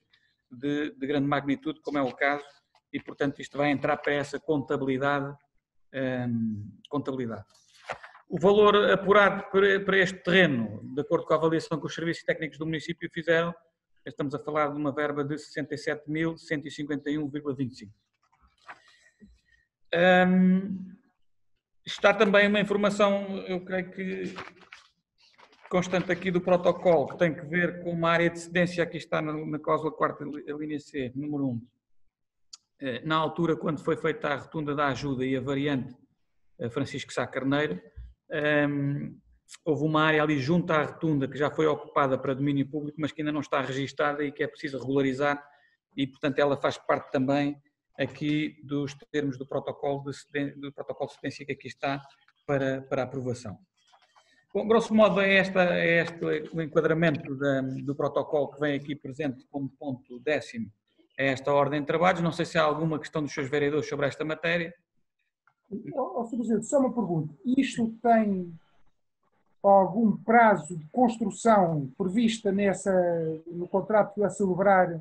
de grande magnitude, como é o caso, e portanto isto vai entrar para essa contabilidade. O valor apurado para este terreno, de acordo com a avaliação que os serviços técnicos do município fizeram, estamos a falar de uma verba de 67.151,25. Está também uma informação, eu creio que constante aqui do protocolo, que tem que ver com uma área de cedência, aqui está na cláusula 4ª, a linha C, número 1. Na altura, quando foi feita a rotunda da ajuda e a variante Francisco Sá Carneiro, houve uma área ali junto à rotunda que já foi ocupada para domínio público, mas que ainda não está registada e que é preciso regularizar, e portanto ela faz parte também aqui dos termos do protocolo de cedência que aqui está para aprovação. Bom, grosso modo é este o enquadramento do protocolo que vem aqui presente como ponto 10º a esta ordem de trabalhos. Não sei se há alguma questão dos seus vereadores sobre esta matéria. Sr. Presidente, só uma pergunta. Isto tem algum prazo de construção prevista no contrato a celebrar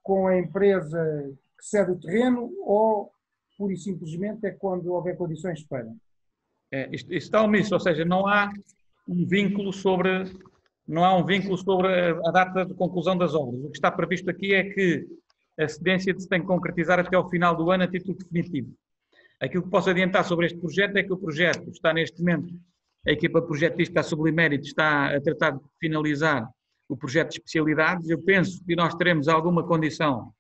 com a empresa que cede o terreno, ou pura e simplesmente é quando houver condições para? Isto está omisso, ou seja, não há um vínculo sobre a data de conclusão das obras. O que está previsto aqui é que a cedência se tem que concretizar até ao final do ano a título definitivo. Aquilo que posso adiantar sobre este projeto é que o projeto está neste momento, a equipa projetista, a Sublimérito, está a tratar de finalizar o projeto de especialidades. Eu penso que nós teremos alguma condição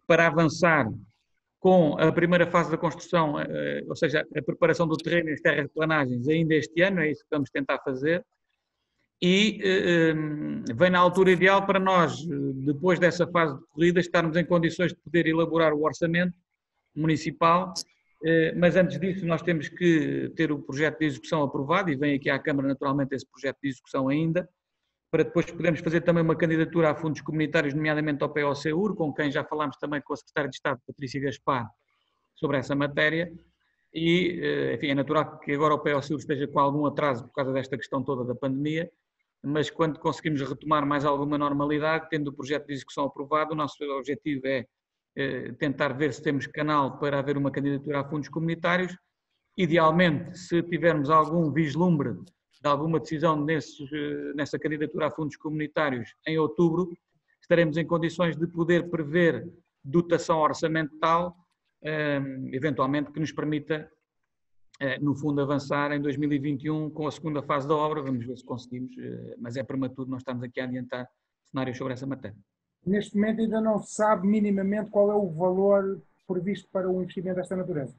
para avançar com a primeira fase da construção, ou seja, a preparação do terreno e as terraplaнаgens ainda este ano, é isso que vamos tentar fazer, e vem na altura ideal para nós, depois dessa fase de corrida, estarmos em condições de poder elaborar o orçamento municipal, mas antes disso nós temos que ter o projeto de execução aprovado, e vem aqui à Câmara naturalmente esse projeto de execução ainda, para depois podermos fazer também uma candidatura a fundos comunitários, nomeadamente ao POCUR, com quem já falámos também com a Secretária de Estado, Patrícia Gaspar, sobre essa matéria, e, enfim, é natural que agora o POCUR esteja com algum atraso por causa desta questão toda da pandemia, mas quando conseguimos retomar mais alguma normalidade, tendo o projeto de execução aprovado, o nosso objetivo é tentar ver se temos canal para haver uma candidatura a fundos comunitários. Idealmente, se tivermos algum vislumbre de alguma decisão nessa candidatura a fundos comunitários em outubro, estaremos em condições de poder prever dotação orçamental, eventualmente, que nos permita, no fundo, avançar em 2021 com a segunda fase da obra. Vamos ver se conseguimos, mas é prematuro, nós estamos aqui a adiantar cenários sobre essa matéria. Neste momento ainda não se sabe minimamente qual é o valor previsto para um investimento desta natureza.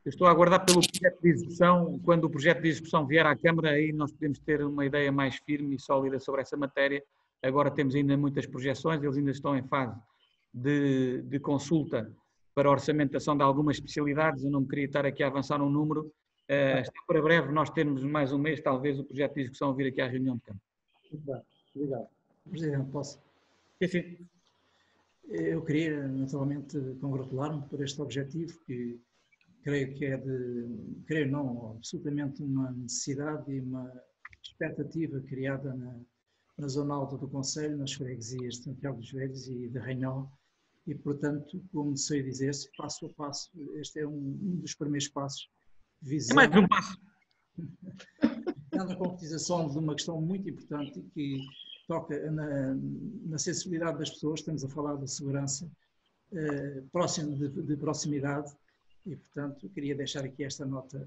Eu estou a aguardar pelo projeto de execução. Quando o projeto de execução vier à Câmara, aí nós podemos ter uma ideia mais firme e sólida sobre essa matéria. Agora temos ainda muitas projeções, eles ainda estão em fase de consulta para a orçamentação de algumas especialidades. Eu não me queria estar aqui a avançar um número. Está para breve nós termos mais um mês, talvez, o projeto de execução vir aqui à reunião de Câmara. Muito bem, obrigado. Presidente, posso? Sim. Eu queria, naturalmente, congratular-me por este objetivo, que creio que absolutamente uma necessidade e uma expectativa criada na zona alta do concelho, nas freguesias de Santiago dos Velhos e de Ranhol, e, portanto, como sei dizer-se, passo a passo, este é um dos primeiros passos visando É mais um passo. a concretização de uma questão muito importante que toca na sensibilidade das pessoas. Estamos a falar da segurança de proximidade, e, portanto, queria deixar aqui esta nota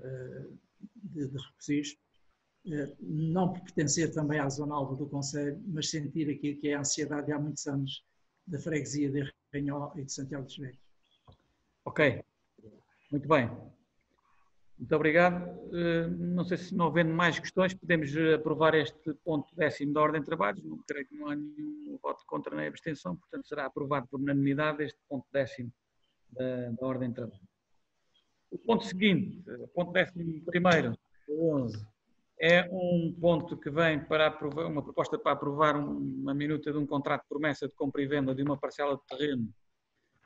de registro, não por pertencer também à zona alta do concelho, mas sentir aqui que é a ansiedade há muitos anos da freguesia de Ranhol e de Santiago dos Velhos. Ok, muito bem. Muito obrigado. Não sei se não havendo mais questões, podemos aprovar este ponto 10º da ordem de trabalhos. Não creio que não há nenhum voto contra nem abstenção, portanto será aprovado por unanimidade este ponto 10º da ordem de trabalho. O ponto seguinte, o ponto 11º, o 11, é um ponto que vem para aprovar, uma proposta para aprovar uma minuta de um contrato de promessa de compra e venda de uma parcela de terreno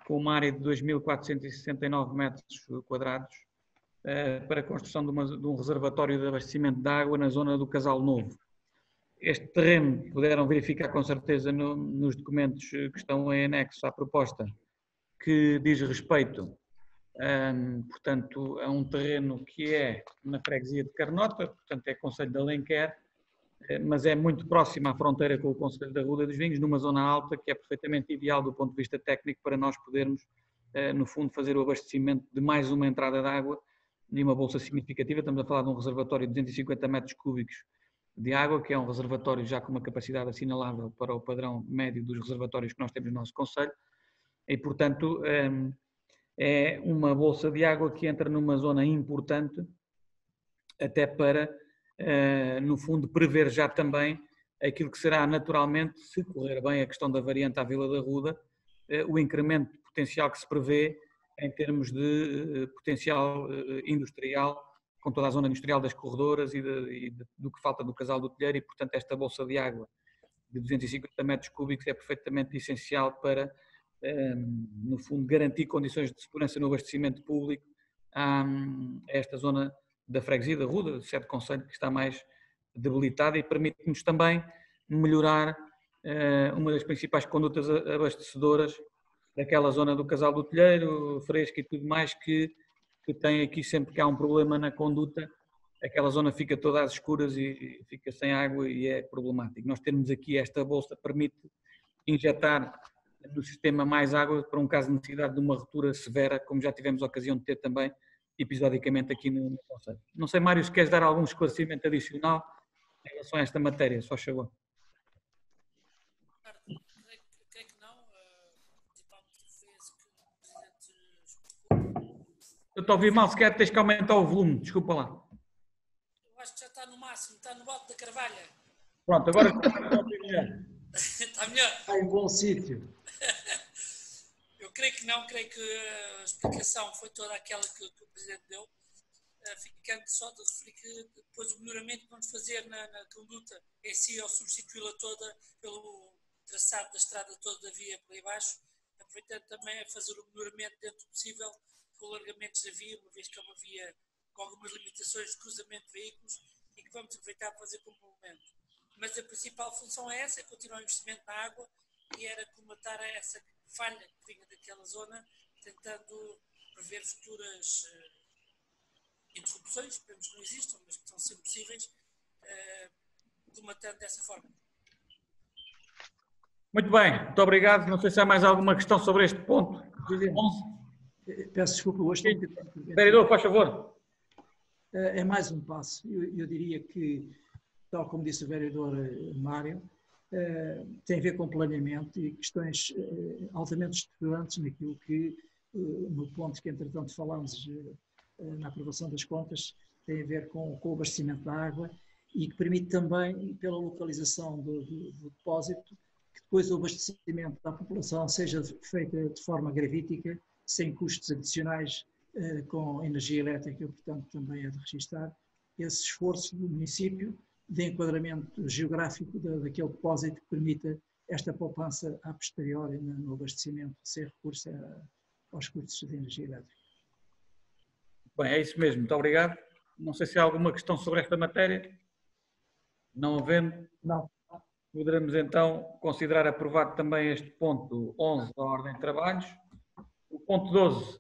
com uma área de 2.469 metros quadrados para a construção de um reservatório de abastecimento de água na zona do Casal Novo. Este terreno, puderam verificar com certeza nos documentos que estão em anexo à proposta, que diz respeito, portanto, a um terreno que é na freguesia de Carnota, portanto é Concelho de Alenquer, mas é muito próximo à fronteira com o Concelho da Ruda dos Vinhos, numa zona alta que é perfeitamente ideal do ponto de vista técnico para nós podermos, no fundo, fazer o abastecimento de mais uma entrada de água de uma bolsa significativa. Estamos a falar de um reservatório de 250 metros cúbicos de água, que é um reservatório já com uma capacidade assinalável para o padrão médio dos reservatórios que nós temos no nosso concelho, e, portanto, é uma bolsa de água que entra numa zona importante, até para, no fundo, prever já também aquilo que será naturalmente, se correr bem a questão da variante à Vila da Ruda, o incremento potencial que se prevê em termos de potencial industrial, com toda a zona industrial das corredoras e do que falta do Casal do Telheiro, e, portanto, esta bolsa de água de 250 metros cúbicos é perfeitamente essencial para, no fundo, garantir condições de segurança no abastecimento público a esta zona da freguesia da Ruda, do sede concelho, que está mais debilitada, e permite-nos também melhorar uma das principais condutas abastecedoras daquela zona do Casal do Telheiro, Fresca e tudo mais, que tem aqui sempre que há um problema na conduta, aquela zona fica toda às escuras e fica sem água e é problemático. Nós termos aqui esta bolsa permite injetar no sistema mais água para um caso de necessidade de uma ruptura severa, como já tivemos a ocasião de ter também episodicamente aqui no concelho. Não sei, Mário, se queres dar algum esclarecimento adicional em relação a esta matéria, só chegou. Creio que não, principalmente foi esse que o Presidente explicou. Eu estou a ouvir mal, se quer tens que aumentar o volume, desculpa lá. Eu acho que já está no máximo, está no alto da carvalha. Pronto, agora está melhor. Está melhor? Está em bom sítio. Eu creio que não, creio que a explicação foi toda aquela que o Presidente deu, ficando só de referir que depois o melhoramento que vamos fazer na conduta em si, ao substituí-la toda pelo traçado da estrada toda da via por aí baixo, aproveitando também a fazer o melhoramento dentro do possível com alargamentos da via, uma vez que é uma via com algumas limitações de cruzamento de veículos e que vamos aproveitar para fazer complemento. Mas a principal função é essa, é continuar o investimento na água e era comatar essa falha que vinha daquela zona, tentando prever futuras interrupções, esperemos que não existam, mas que estão sempre possíveis, comatando dessa forma. Muito bem, muito obrigado. Não sei se há mais alguma questão sobre este ponto. Peço desculpa, hoje estou um bocadinho... Vereador, faz favor. É mais um passo. Eu diria que, tal como disse o vereador Mário, tem a ver com planeamento e questões altamente estruturantes naquilo que, no ponto que entretanto falámos na aprovação das contas, tem a ver com o abastecimento da água e que permite também, pela localização do depósito, que depois o abastecimento da população seja feita de forma gravítica, sem custos adicionais com energia elétrica. Portanto, também é de registar esse esforço do município de enquadramento geográfico daquele depósito que permita esta poupança a posteriori no abastecimento, sem recurso aos custos de energia elétrica. Bem, é isso mesmo. Muito obrigado. Não sei se há alguma questão sobre esta matéria. Não havendo, Não. poderemos então considerar aprovado também este ponto 11 da ordem de trabalhos. O ponto 12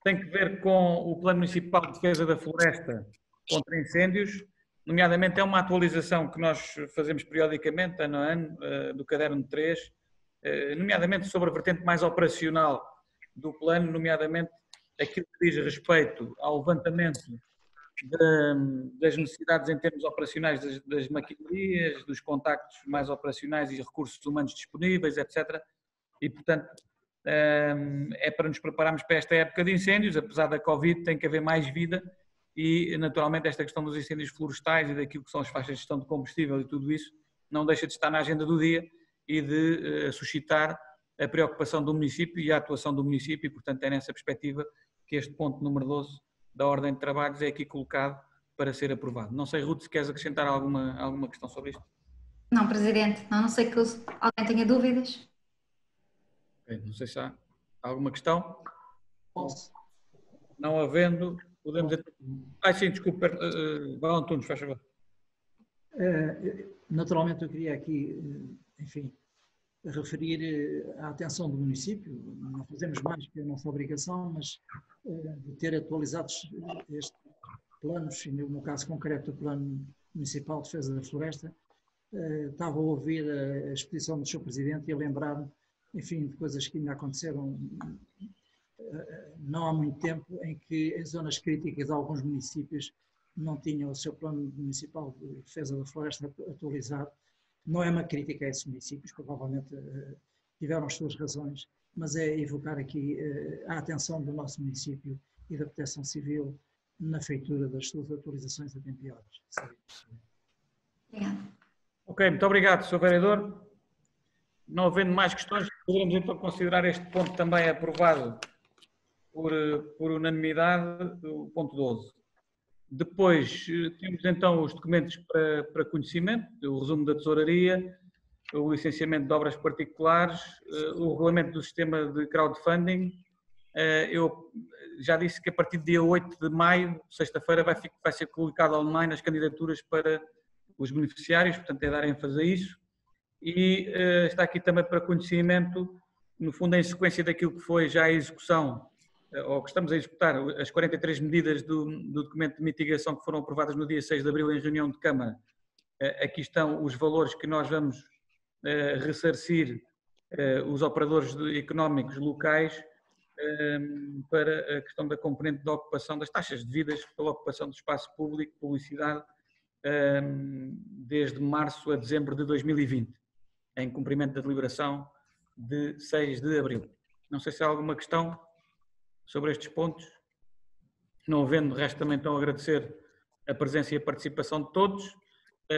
tem que ver com o Plano Municipal de Defesa da Floresta contra Incêndios, nomeadamente é uma atualização que nós fazemos periodicamente, ano a ano, do caderno 3, nomeadamente sobre a vertente mais operacional do plano, nomeadamente aquilo que diz respeito ao levantamento das necessidades em termos operacionais das maquinarias, dos contactos mais operacionais e recursos humanos disponíveis, etc. E, portanto, é para nos prepararmos para esta época de incêndios. Apesar da Covid, tem que haver mais vida e, naturalmente, esta questão dos incêndios florestais e daquilo que são as faixas de gestão de combustível e tudo isso não deixa de estar na agenda do dia e de suscitar a preocupação do município e a atuação do município, e, portanto, é nessa perspectiva que este ponto número 12 da ordem de trabalhos é aqui colocado para ser aprovado. Não sei, Ruth, se queres acrescentar alguma questão sobre isto? Não, Presidente, não sei que alguém tenha dúvidas. Não sei se há alguma questão. Posso? Não havendo, podemos... sim, desculpe, Val Antunes, faz favor. Naturalmente eu queria aqui, enfim, referir a atenção do município. Não fazemos mais que a nossa obrigação, mas de ter atualizados estes planos, e no caso concreto o Plano Municipal de Defesa da Floresta. Estava a ouvir a exposição do Sr. Presidente e a lembrar-me, enfim, de coisas que ainda aconteceram não há muito tempo, em que em zonas críticas alguns municípios não tinham o seu Plano Municipal de Defesa da Floresta atualizado. Não é uma crítica a esses municípios, provavelmente tiveram as suas razões, mas é evocar aqui a atenção do nosso município e da Proteção Civil na feitura das suas atualizações a tempo e horas. Obrigada. Ok, muito obrigado, Sr. Vereador. Não havendo mais questões, poderemos então considerar este ponto também aprovado por unanimidade, o ponto 12. Depois temos então os documentos para conhecimento, o resumo da tesouraria, o licenciamento de obras particulares, o regulamento do sistema de crowdfunding. Eu já disse que a partir do dia 8 de maio, sexta-feira, vai ser publicado online as candidaturas para os beneficiários, portanto é dar ênfase a isso. E está aqui também para conhecimento, no fundo em sequência daquilo que foi já a execução, ou que estamos a executar, as 43 medidas do documento de mitigação que foram aprovadas no dia 6 de abril em reunião de Câmara. Aqui estão os valores que nós vamos ressarcir os operadores económicos locais para a questão da componente da ocupação das taxas devidas pela ocupação do espaço público, publicidade, desde março a dezembro de 2020, em cumprimento da deliberação de 6 de abril. Não sei se há alguma questão sobre estes pontos. Não havendo, resta também então agradecer a presença e a participação de todos,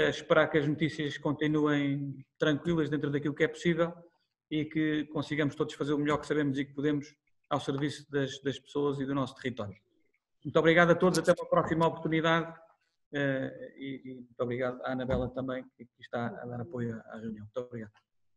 esperar que as notícias continuem tranquilas dentro daquilo que é possível e que consigamos todos fazer o melhor que sabemos e que podemos ao serviço das pessoas e do nosso território. Muito obrigado a todos, até uma próxima oportunidade e muito obrigado à Anabela também, que está a dar apoio à reunião. Muito obrigado.